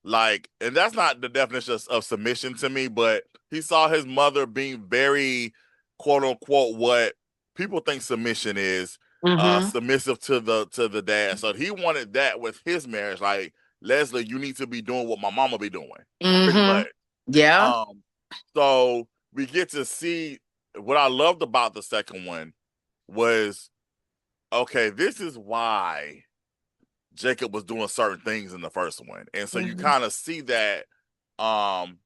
like, and that's not the definition of submission to me, but he saw his mother being very quote unquote what people think submission is, Mhm. submissive to the dad. So he wanted that with his marriage. Like, Leslie, you need to be doing what my mama be doing, pretty much. Mhm. Yeah. Um, so we get to see what I loved about the second one was okay, this is why Jacob was doing certain things in the first one. And so you Mhm. kind of see that um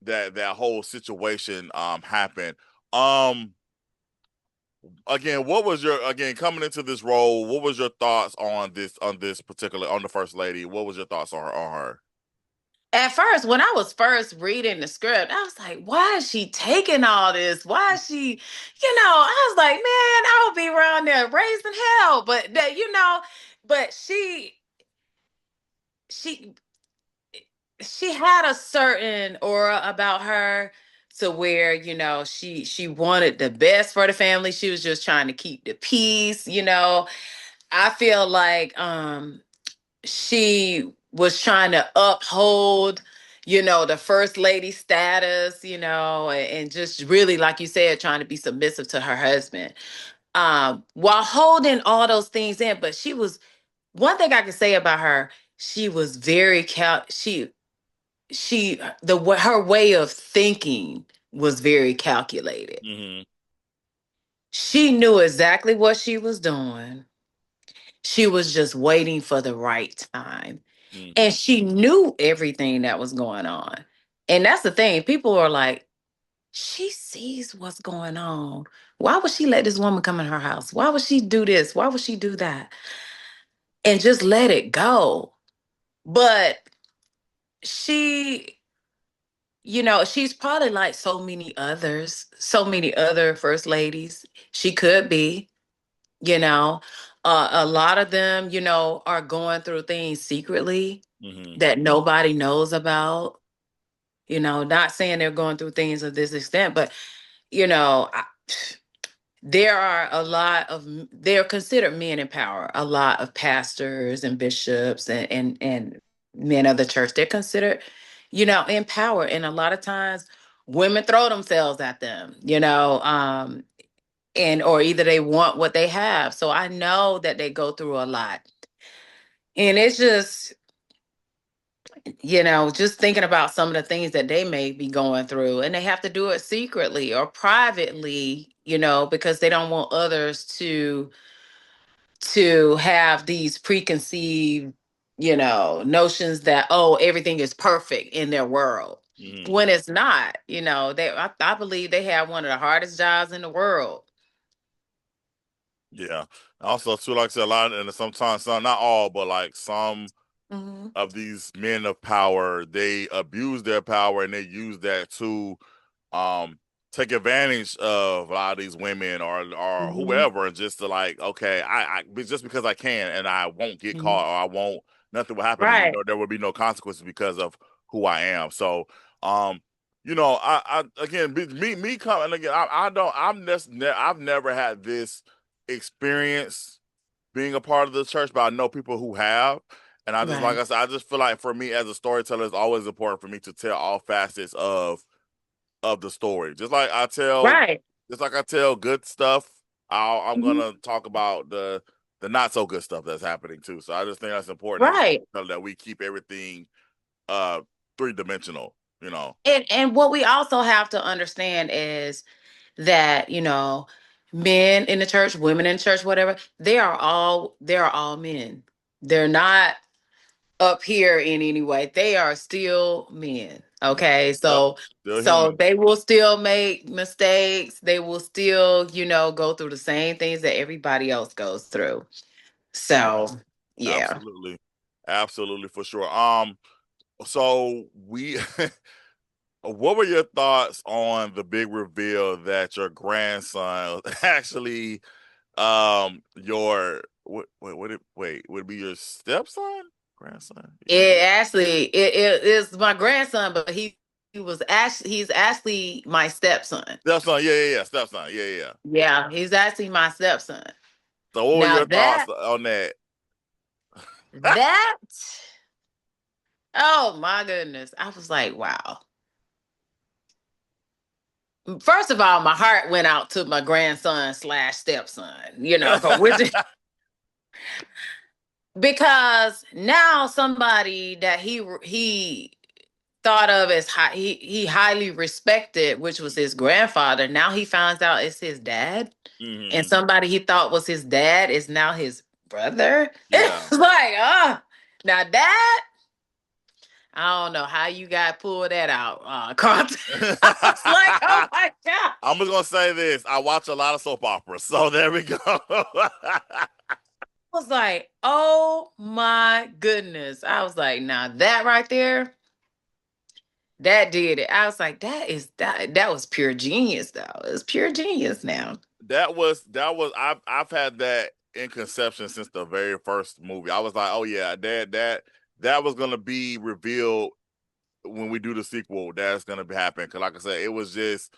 that whole situation happen. Um Again, what was your again coming into this role, what was your thoughts on this particular on the first lady? What was your thoughts on her? At first, when I was first reading the script, I was like, why is she taking all this? Why is she, I was like, man, I would be around there raising hell. But that, but she she had a certain aura about her to where, she wanted the best for the family. She was just trying to keep the peace. I feel like she was trying to uphold, the first lady status, and just really, like you said, trying to be submissive to her husband, while holding all those things in. But she was, one thing I can say about her, she was very her way of thinking was very calculated. Mm-hmm. She knew exactly what she was doing. She was just waiting for the right time. And Mm-hmm. she knew everything that was going on. And that's the thing. People are like, she sees what's going on. Why would she let this woman come in her house? Why would she do this? Why would she do that? And just let it go. But she, she's probably like so many others, so many other first ladies. She could be, you know. A lot of them, are going through things secretly Mm-hmm. that nobody knows about. Not saying they're going through things of this extent, but you know, I, there are a lot of they're considered men in power. A lot of pastors and bishops and men of the church, they're considered, in power, and a lot of times women throw themselves at them, and or either they want what they have. So I know that they go through a lot, and it's just, just thinking about some of the things that they may be going through, and they have to do it secretly or privately, because they don't want others to have these preconceived, notions that, oh, everything is perfect in their world Mm-hmm. when it's not. I believe they have one of the hardest jobs in the world. Yeah. Also, too, like I said, a lot, and sometimes some, not all, but like some Hmm. of these men of power, they abuse their power and they use that to um take advantage of a lot of these women or Hmm. whoever, and just to like, okay, just because I can and I won't get Hmm. caught or I won't nothing will happen to me, Right. or there will be no consequences because of who I am. So um I again, me coming again, I don't I'm just I've never had this experience being a part of the church, but I know people who have. And I just, like Right. I said, I just feel like for me as a storyteller, it's always important for me to tell all facets of the story. Right. Just like I tell good stuff, I'm Mhm. gonna talk about the not so good stuff that's happening too. So I just think that's important as a Right. storyteller that we keep everything uh three dimensional. You know. And what we also have to understand is that, men in the church, women in church, whatever, they are all men. They're not up here in any way. They are still men. Okay. Yep. So Still so human. they will still make mistakes. They will still, go through the same things that everybody else goes through. So yeah. Absolutely. Absolutely for sure. So we what were your thoughts on the big reveal that your grandson was actually would it be your stepson? Grandson? Yeah. It actually it is my grandson, but he's actually my stepson. Stepson, yeah, yeah, yeah. Stepson, yeah, yeah. Yeah, he's actually my stepson. So what were Now your thoughts that on that? that oh my goodness. I was like, wow. First of all, my heart went out to my grandson slash stepson, because now somebody that he thought of as he highly respected, which was his grandfather. Now he finds out it's his dad, and Hmm. somebody he thought was his dad is now his brother. Yeah. It's like, now that I don't know how you got pulled that out, Carlton. I was like, oh my god. I'm just gonna say this. I watch a lot of soap operas, so there we go. I was like, oh my goodness. I was like, now that right there, that did it. I was like, that was pure genius though. It was pure genius now. That was I've had that in conception since the very first movie. I was like, oh yeah, that was gonna be revealed when we do the sequel. That's gonna happen because, like I said, it was just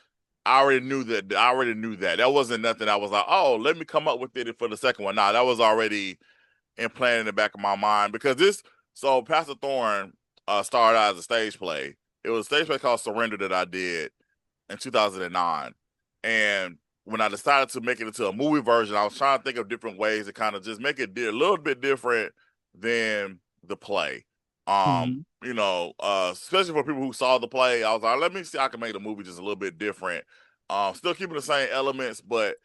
I already knew that. I already knew that. That wasn't nothing. I was like, oh, let me come up with it for the second one. Nah, that was already implanted in the back of my mind because this. So Pastor Thorne started out as a stage play. It was a stage play called Surrender that I did in 2009. And when I decided to make it into a movie version, I was trying to think of different ways to kind of just make it a little bit different than the play. Mhm. Especially for people who saw the play, I was like, let me see, I can make the movie just a little bit different. Still keeping the same elements, but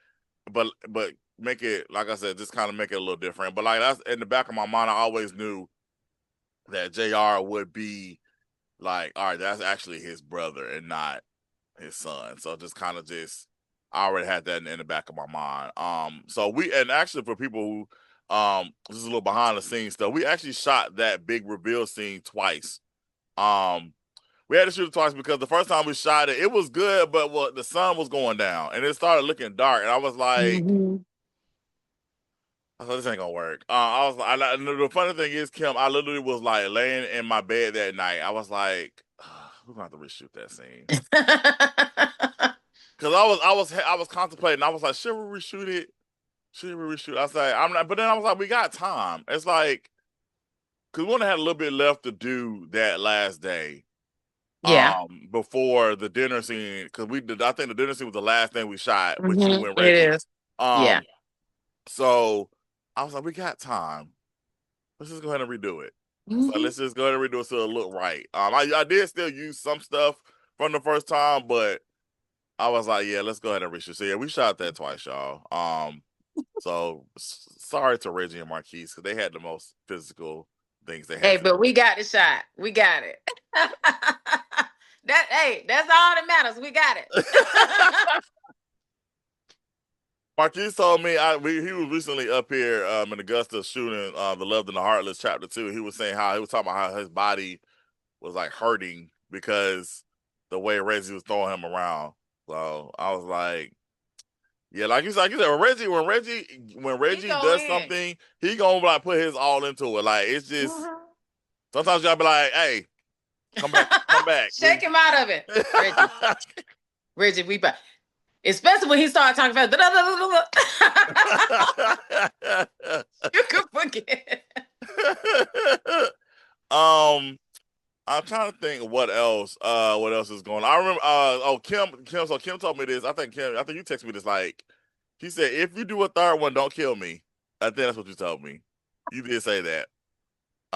make it, like I said, just kind of make it a little different. But like that's in the back of my mind, I always knew that JR would be like, all right, that's actually his brother and not his son. So just kind of just I already had that in the back of my mind. So we and actually for people who this is a little behind the scenes stuff, we actually shot that big reveal scene twice. Um we had to shoot it twice because the first time we shot it, it was good, but the sun was going down and it started looking dark, and I was like, Mhm. I thought this ain't gonna work. I was like, the funny thing is, Kim, I literally was like laying in my bed that night. I was like, we're gonna have to reshoot that scene. Cause I was contemplating. I was like, should we reshoot it? Should we reshoot? I was like, I'm not. But then I was like, we got time. It's like, cause we only had a little bit left to do that last day. Yeah. Before the dinner scene, cause we did. I think the dinner scene was the last thing we shot with you Mhm. and It Reggie. is. Yeah. Um, so I was like, we got time. Let's just go ahead and redo it. So Mhm. let's just go ahead and redo it so it look right. I did still use some stuff from the first time, but I was like, yeah, let's go ahead and reshoot. So yeah, we shot that twice, y'all. So sorry to Reggie and Marquise because they had the most physical things they had Hey, to but do. we got the shot. We got it. That's all that matters. We got it. Marquise told me he was recently up here in Augusta shooting The Loved and the Heartless Chapter 2. He was saying how he was talking about how his body was like hurting because the way Reggie was throwing him around. So I was like, yeah, like you said, when He Reggie go does in. something, he gonna like put his all into it. Like it's just Mhm. sometimes you gotta be like, hey, come back. Shake him out of it, Reggie. Reggie, we back. Especially when he started talking fast. You could forget. um, I'm trying to think what else is going on. I remember so Kim told me this. I think you texted me this like she said, if you do a third one, don't kill me. I think that's what you told me. You did say that.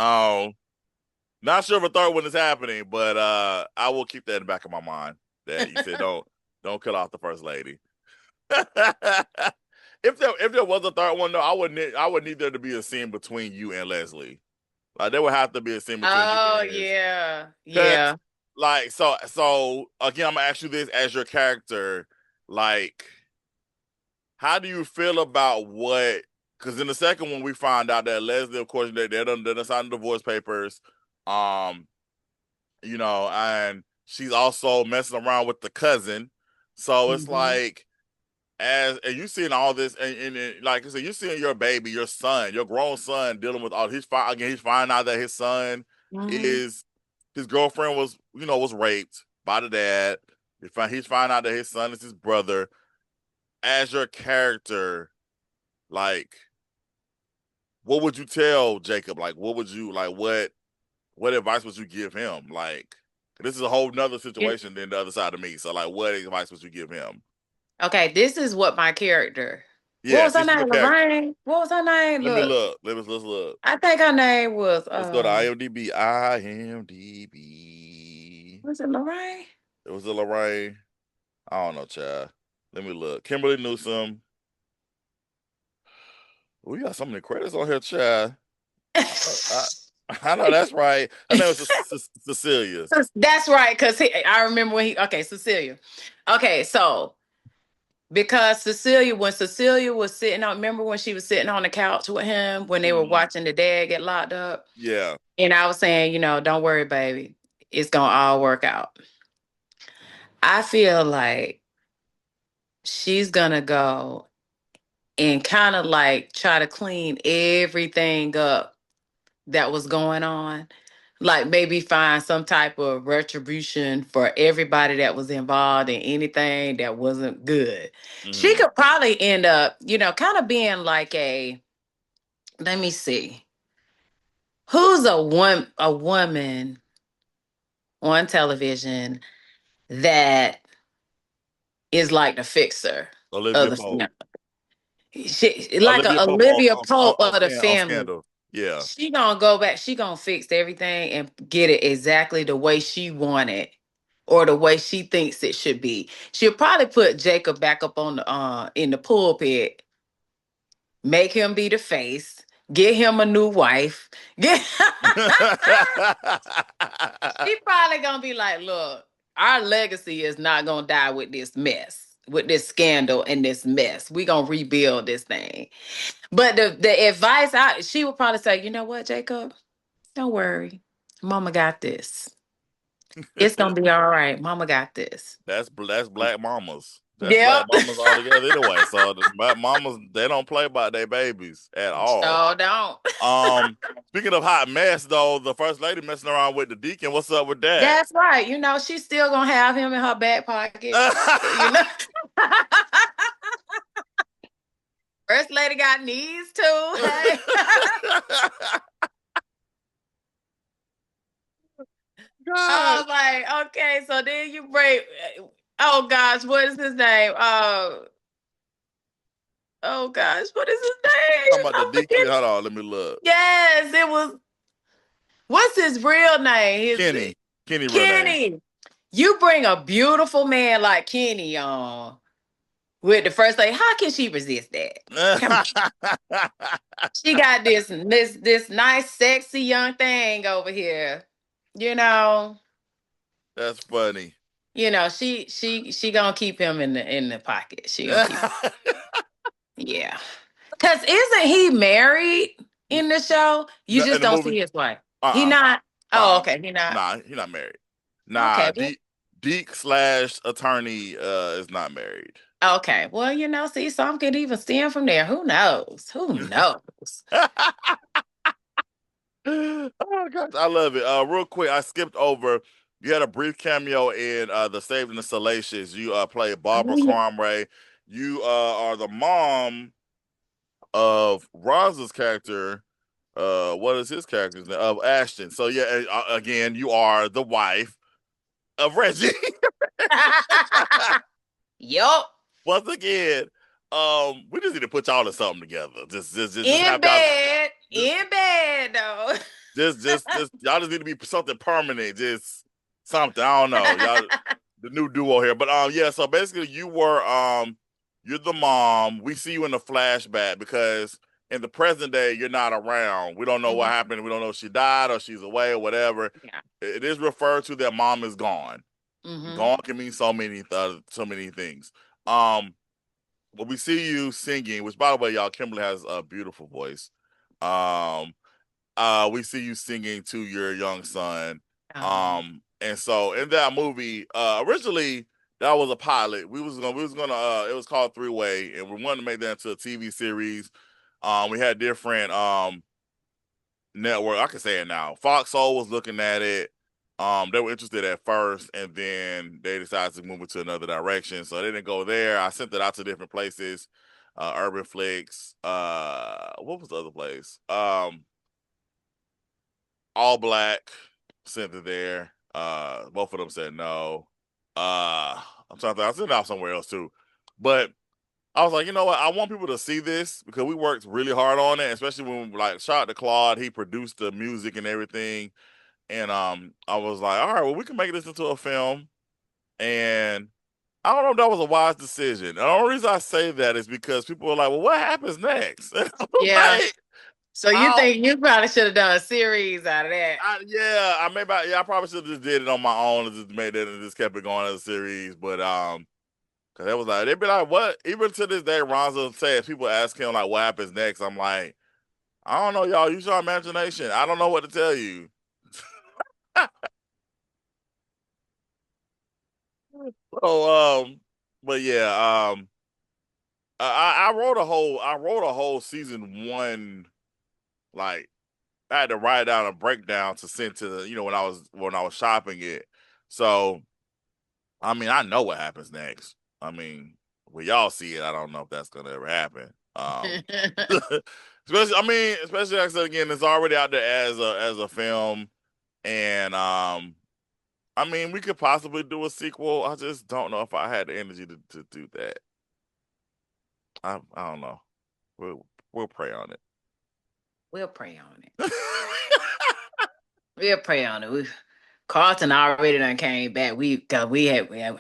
Um, Not sure if a third one is happening, but I will keep that in the back of my mind that you said don't kill off the first lady. If there was a third one though, I would need there to be a scene between you and Leslie. Like there would have to be a scene between you Oh guys. yeah, Cause yeah. like so again, I'm gonna ask you this as your character, like how do you feel about what? Because in the second one, we find out that Leslie, of course, they done signed the divorce papers. Um, and she's also messing around with the cousin. So it's Mhm. like, and you seeing all this, and like I said, you seeing your baby, your son, your grown son dealing with all. He's finding out that his son Mhm. is his girlfriend was raped by the dad. He's finding out that his son is his brother. As your character, like what would you tell Jacob? Like, what would you like? What advice would you give him? Like, this is a whole nother You- situation than the other side of me. So, like, what advice would you give him? Okay, this is what my character. What Yes, was her this is your name? character. Lorraine. What was her name? Let me Look, look. Let's look. I think her name was Let's go to IMDb. IMDb. was it Lorraine? It was a Lorraine. I don't know, child. Let me look. Kimberly Newsome. We got so many credits on here, child. I, I know that's right. Her name was Cecilia. That's right, because I remember when okay, Cecilia. Okay, so because when Cecilia was sitting on, remember when she was sitting on the couch with him when they were Mhm. watching the dad get locked up? Yeah. And I was saying, don't worry, baby. It's gonna all work out. I feel like she's gonna go and kind of like try to clean everything up that was going on. Like maybe find some type of retribution for everybody that was involved in anything that wasn't good. She Hmm. could probably end up, kind of being like let me see, who's a woman on television that is like the fixer of Olivia the Pope. family. She like a Olivia Pope Olivia Pope on of the on family. Scandal. Yeah. She gonna go back. She gonna fix everything and get it exactly the way she wanted or the way she thinks it should be. She'll probably put Jacob back up on the in the pulpit, make him be the face, get him a new wife. Get She probably gonna be like, look, our legacy is not gonna die with this mess, with this scandal and this mess. We gonna rebuild this thing. But the advice she would probably say, you know what, Jacob? Don't worry. Mama got this. It's gonna be all right. Mama got this. That's black mamas. That's black Yep. mamas all together anyway. So the black mamas, they don't play about their babies at all. So don't. Speaking of hot mess though, the first lady messing around with the deacon. What's up with that? That's right. She's still gonna have him in her back pocket. You know. First lady got knees too. Hey. I God. was like, okay, so then you break. Oh gosh, what is his name? Oh gosh, what is his Talking name? about the I'm deacon. forgetting. Hold on, let me look. Yes, it was. What's his real name? His Kenny. Kenny real name. Kenny. You bring a beautiful man like Kenny on with the first lady. How can she resist that? Come on. She got this nice, sexy young thing over here. You know, That's funny. she gonna keep him in the pocket. She gonna keep yeah. Cause isn't he married in the show? You No, just in the don't movie? see his wife. He Uh-uh. not. Oh, Uh-uh. okay. He not. Nah, he not married. Nah, Okay. Well, Deke slash attorney is not married. okay. Well, see, some could even stem from there. Who knows? Who knows? Oh gosh, I love it. Real quick, I skipped over. You had a brief cameo in the Saved and the Salacious. You played Oh Barbara yeah. Cromway. You are the mom of Roz's character. What is his character's name? Of Ashton. So yeah, again, you are the wife of Reggie. Yup. Once again, we just need to put y'all in something together. Just In have y'all. bed. Just, In bed though. just y'all just need to be something permanent. Just something. I don't know. Y'all, the new duo here. But yeah. So basically, you're the mom. We see you in the flashback because in the present day, you're not around. We don't know what Mhm. happened. We don't know if she died or she's away or whatever. Yeah. It is referred to that mom is gone. Hmm. Gone can mean so many things. Um, but we see you singing, which by the way, y'all, Kimberly has a beautiful voice. Um, we see you singing to your young son. Oh. And so in that movie, originally that was a pilot. We was gonna it was called Three Way, and we wanted to make that into a TV series. We had different network. I can say it now. Fox Soul was looking at it. They were interested at first, and then they decided to move it to another direction. So they didn't go there. I sent it out to different places. Urban Flicks. What was the other place? All Black sent it there. Both of them said no. I'm trying to think. I sent it out somewhere else too, but I was like, you know what? I want people to see this because we worked really hard on it, especially when like shout out to Claude. He produced the music and everything. And I was like, all right, well, we can make this into a film. And I don't know if that was a wise decision. And the only reason I say that is because people are like, well, what happens next? And I was Yeah. like, So you I, think you probably should have done a series out of that? yeah, I probably should have just did it on my own and just made it and just kept it going as a series. But cause it was like they'd be like, what? Even to this day, Ronzo says people ask him like, what happens next? I'm like, I don't know, y'all. Use your imagination. I don't know what to tell you. So but yeah, I wrote a whole season one. Like I had to write down a breakdown to send to the when I was shopping it. So I mean I know what happens next. I mean when y'all see it, I don't know if that's gonna ever happen. Especially like I said again, it's already out there as a film, and I mean we could possibly do a sequel. I just don't know if I had the energy to do that. I don't know. We'll pray on it. We'll pray on it. We'll pray on it. Carlton already done came back. Cause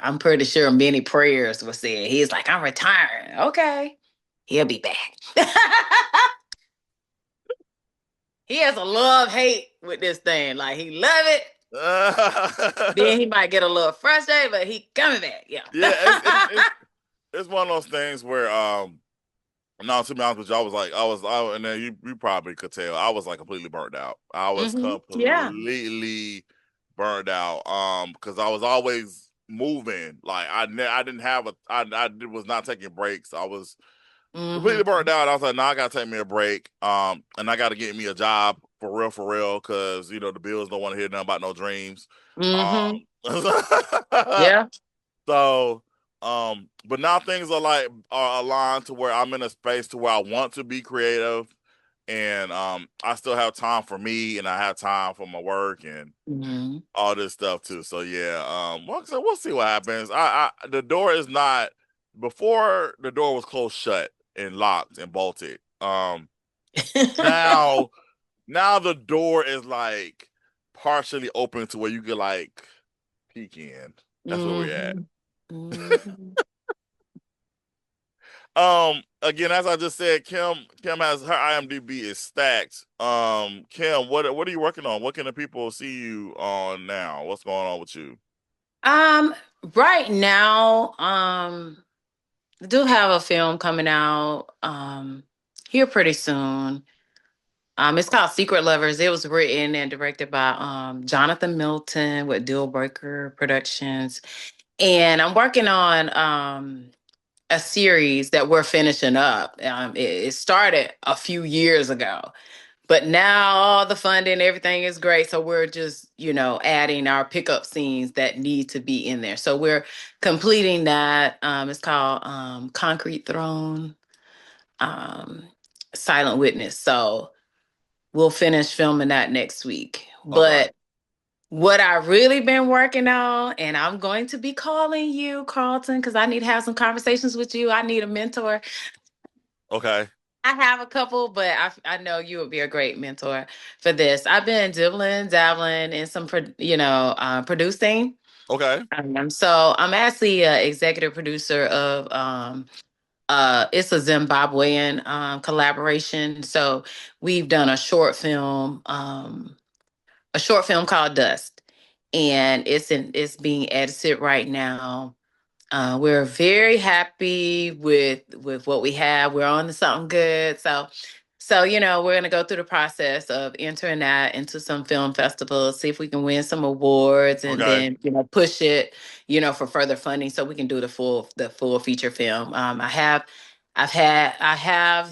I'm pretty sure many prayers were said. He's like, I'm retiring. Okay. He'll be back. He has a love-hate with this thing. Like he love it. Then he might get a little frustrated, but he coming back. Yeah. Yeah, it's one of those things where no, to be honest with you, and then you probably could tell I was like completely burnt out. I was Yeah. completely burned out because I was always moving. Like I didn't have was not taking breaks. I was completely burnt out. I was like, nah, I gotta take me a break. And I gotta get me a job for real, because the bills don't want to hear nothing about no dreams. Yeah. So, but now things are aligned to where I'm in a space to where I want to be creative, and I still have time for me, and I have time for my work and all this stuff too. So yeah, so we'll see what happens. The door is not before the door was closed shut and locked and bolted. Now now the door is like partially open to where you could like peek in. That's where we're at. Again, as I just said, Kim has her IMDb is stacked. Kim, what are you working on? What can the people see you on now? What's going on with you? Um, right now, I do have a film coming out here pretty soon. It's called Secret Lovers. It was written and directed by Jonathan Milton with Deal Breaker Productions. And I'm working on a series that we're finishing up. It started a few years ago, but now all the funding, everything is great. So we're just, adding our pickup scenes that need to be in there. So we're completing that. It's called Concrete Throne, um, Silent Witness. So we'll finish filming that next week. Okay. But what I really been working on, and I'm going to be calling you, Carlton, because I need to have some conversations with you. I need a mentor. Okay. I have a couple, but I know you would be a great mentor for this. I've been dabbling in some, producing. Okay. So I'm actually an executive producer of it's a Zimbabwean collaboration. So we've done a short film called Dust, and it's being edited right now. We're very happy with what we have. We're on to something good. So we're gonna go through the process of entering that into some film festivals, see if we can win some awards, and Okay. then push it, for further funding so we can do the full feature film. I have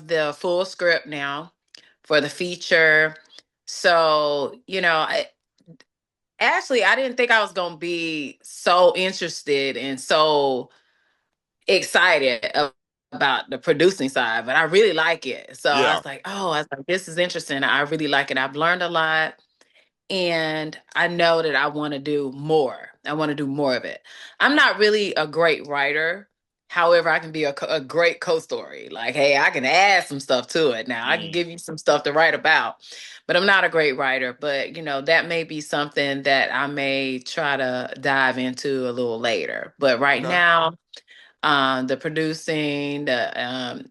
the full script now for the feature. So actually, I didn't think I was gonna be so interested and so excited about the producing side, but I really like it. So I Yeah. was like, oh, I was like, this is interesting. I really like it. I've learned a lot. And I know that I want to do more. I want to do more of it. I'm not really a great writer. However, I can be a great co-story. Like, hey, I can add some stuff to it. Now, I can Mm, give you some stuff to write about, but I'm not a great writer. But, that may be something that I may try to dive into a little later. But right okay. now, the producing, the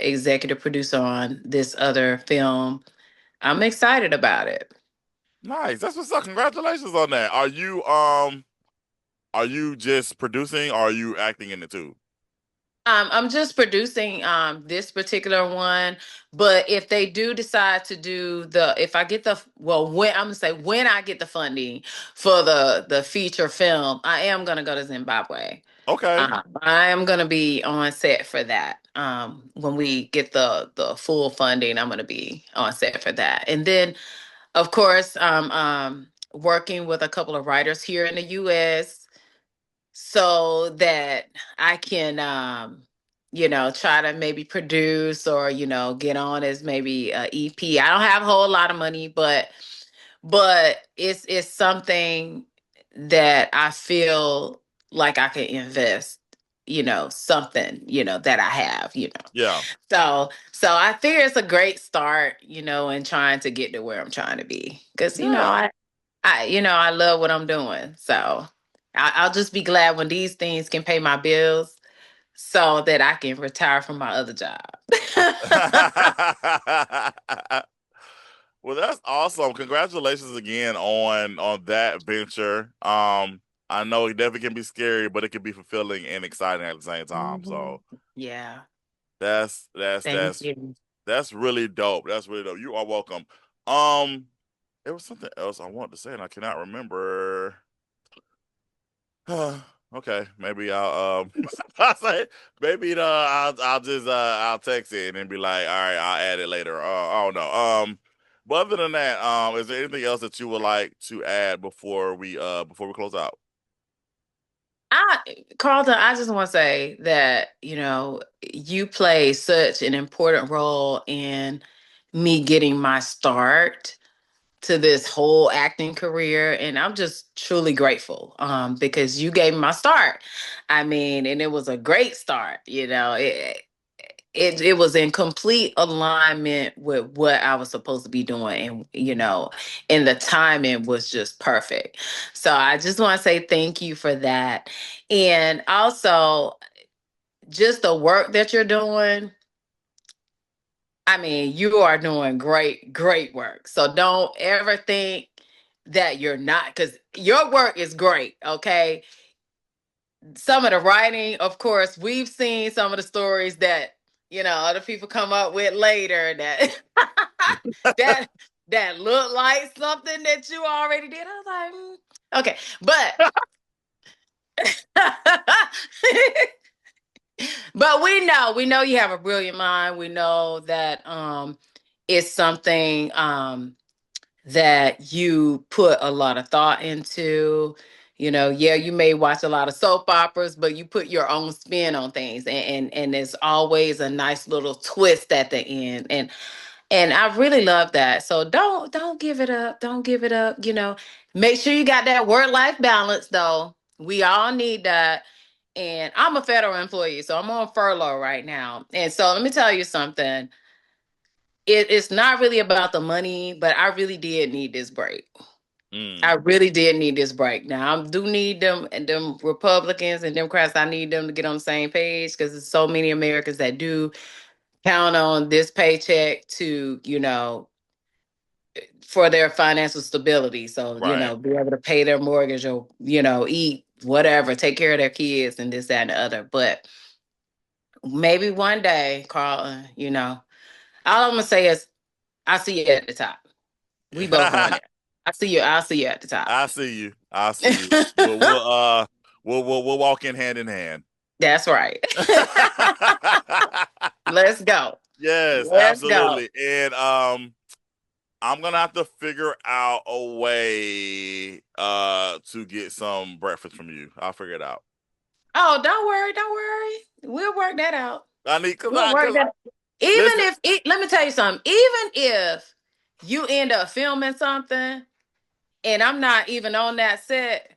executive producer on this other film, I'm excited about it. Nice. That's what's up. Congratulations on that. Are you just producing or are you acting in it too? I'm just producing this particular one, but if they do decide to do if I get when I'm gonna say when I get the funding for the feature film, I am gonna go to Zimbabwe. Okay. I am gonna be on set for that. When we get the full funding, I'm gonna be on set for that, and then of course, working with a couple of writers here in the U.S. so that I can, try to maybe produce or, get on as maybe a EP. I don't have a whole lot of money, but it's something that I feel like I can invest, something, that I have, Yeah. So I figure it's a great start, in trying to get to where I'm trying to be. Because, Yeah. I love what I'm doing. So I'll just be glad when these things can pay my bills so that I can retire from my other job. Well, that's awesome. Congratulations again on that venture. I know it definitely can be scary, but it can be fulfilling and exciting at the same time. Mhm. So Yeah. that's that's Thank that's you. that's really dope. That's really dope. You are welcome. Um, there was something else I wanted to say and I cannot remember. Okay, maybe I'll I'll say maybe I'll just I'll text it and then be like, all right, I'll add it later. I don't know. But other than that, is there anything else that you would like to add before we close out? I, Carlton, I just want to say that, you play such an important role in me getting my start to this whole acting career, and I'm just truly grateful because you gave me my start. I mean, and it was a great start. It was in complete alignment with what I was supposed to be doing, and the timing was just perfect. So I just want to say thank you for that, and also just the work that you're doing. I mean, you are doing great, great work. So don't ever think that you're not, because your work is great. Okay. Some of the writing, of course, we've seen some of the stories that, other people come up with later that that that look like something that you already did. I was like, okay. But we know you have a brilliant mind. We know that it's something that you put a lot of thought into. Yeah, you may watch a lot of soap operas, but you put your own spin on things, and there's always a nice little twist at the end, and I really love that. So don't give it up. Don't give it up. Make sure you got that work life balance, though. We all need that. And I'm a federal employee, so I'm on furlough right now. And so let me tell you something. It's not really about the money, but I really did need this break. I Mm, really did need this break. Now I do need them and them Republicans and Democrats. I need them to get on the same page because there's so many Americans that do count on this paycheck to, for their financial stability. So, right. be able to pay their mortgage or, eat whatever, take care of their kids and this, that, and the other. But maybe one day, Carl, all I'm gonna say is I see you at the top. We both going there. I'll see you at the top. I see you. I see you. We'll walk in hand in hand. That's right. Let's go. Yes, Let's go. absolutely. And I'm gonna have to figure out a way to get some breakfast from you. I'll figure it out. Oh, don't worry, don't worry. We'll work that out. I need We'll work cause that. Even listen, if let me tell you something. Even if you end up filming something and I'm not even on that set,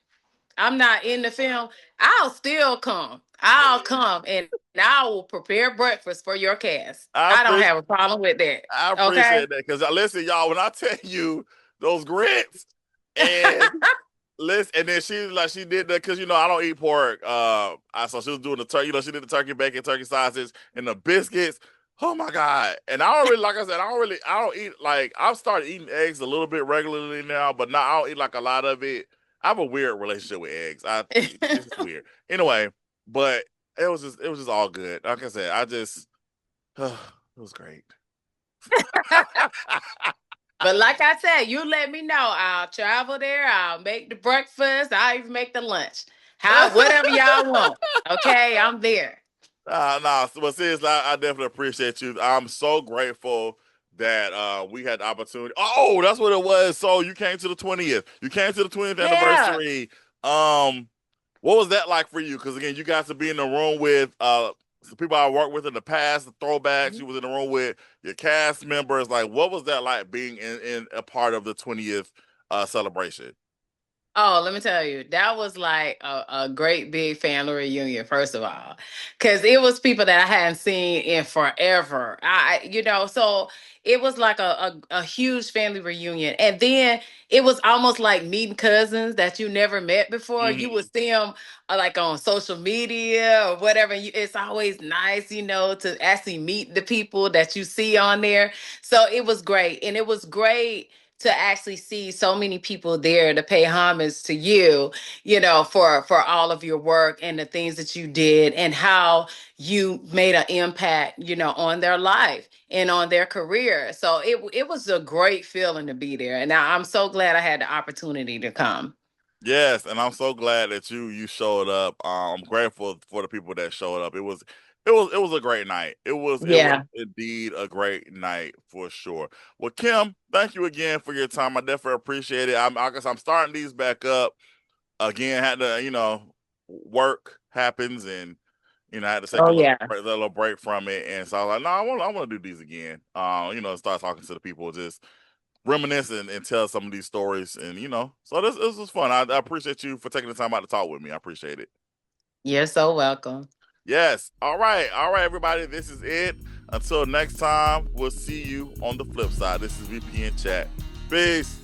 I'm not in the film, I'll still come. I'll come and I will prepare breakfast for your cast. I I don't appreciate have a problem with that. I Okay. appreciate that because listen, y'all, when I tell you those grits and listen, and then she like she did that because I don't eat pork. I so she was doing the turkey. She did the turkey bacon, turkey sausage, and the biscuits. Oh my god! And I don't really, like I said, I don't eat like I've started eating eggs a little bit regularly now, but now I don't eat like a lot of it. I have a weird relationship with eggs. It's just weird. Anyway, but it was just all good. Like I said, it was great. But like I said, you let me know. I'll travel there. I'll make the breakfast. I'll even make the lunch. Whatever y'all want. Okay, I'm there. Nah, but seriously, I definitely appreciate you. I'm so grateful that we had the opportunity. Oh, that's what it was. So you came to the 20th. You came to the 20th Yeah. anniversary. Um, what was that like for you? Because again, you got to be in the room with the people I worked with in the past, the throwbacks. You was in the room with your cast members. Like, what was that like being in a part of the 20th celebration? Oh, let me tell you, that was like a great big family reunion, first of all, because it was people that I hadn't seen in forever. So it was like a huge family reunion. And then it was almost like meeting cousins that you never met before. You Hmm. would see them like on social media or whatever. It's always nice, to actually meet the people that you see on there. So it was great. And it was great to actually see so many people there to pay homage to you, for all of your work and the things that you did and how you made an impact, on their life and on their career. So it was a great feeling to be there. And I'm so glad I had the opportunity to come. Yes, and I'm so glad that you showed up. I'm grateful for the people that showed up. It was a great night. It was Yeah. indeed a great night for sure. Well, Kim, thank you again for your time. I definitely appreciate it. I guess I'm starting these back up again. Had to work happens and I had to take Oh yeah. a little break from it, and so I was like, no, I want to do these again. Start talking to the people, just reminisce and tell some of these stories. And so this was fun. I appreciate you for taking the time out to talk with me. I appreciate it. You're so welcome. Yes. All right, everybody. This is it. Until next time, we'll see you on the flip side. This is VPN Chat. Peace.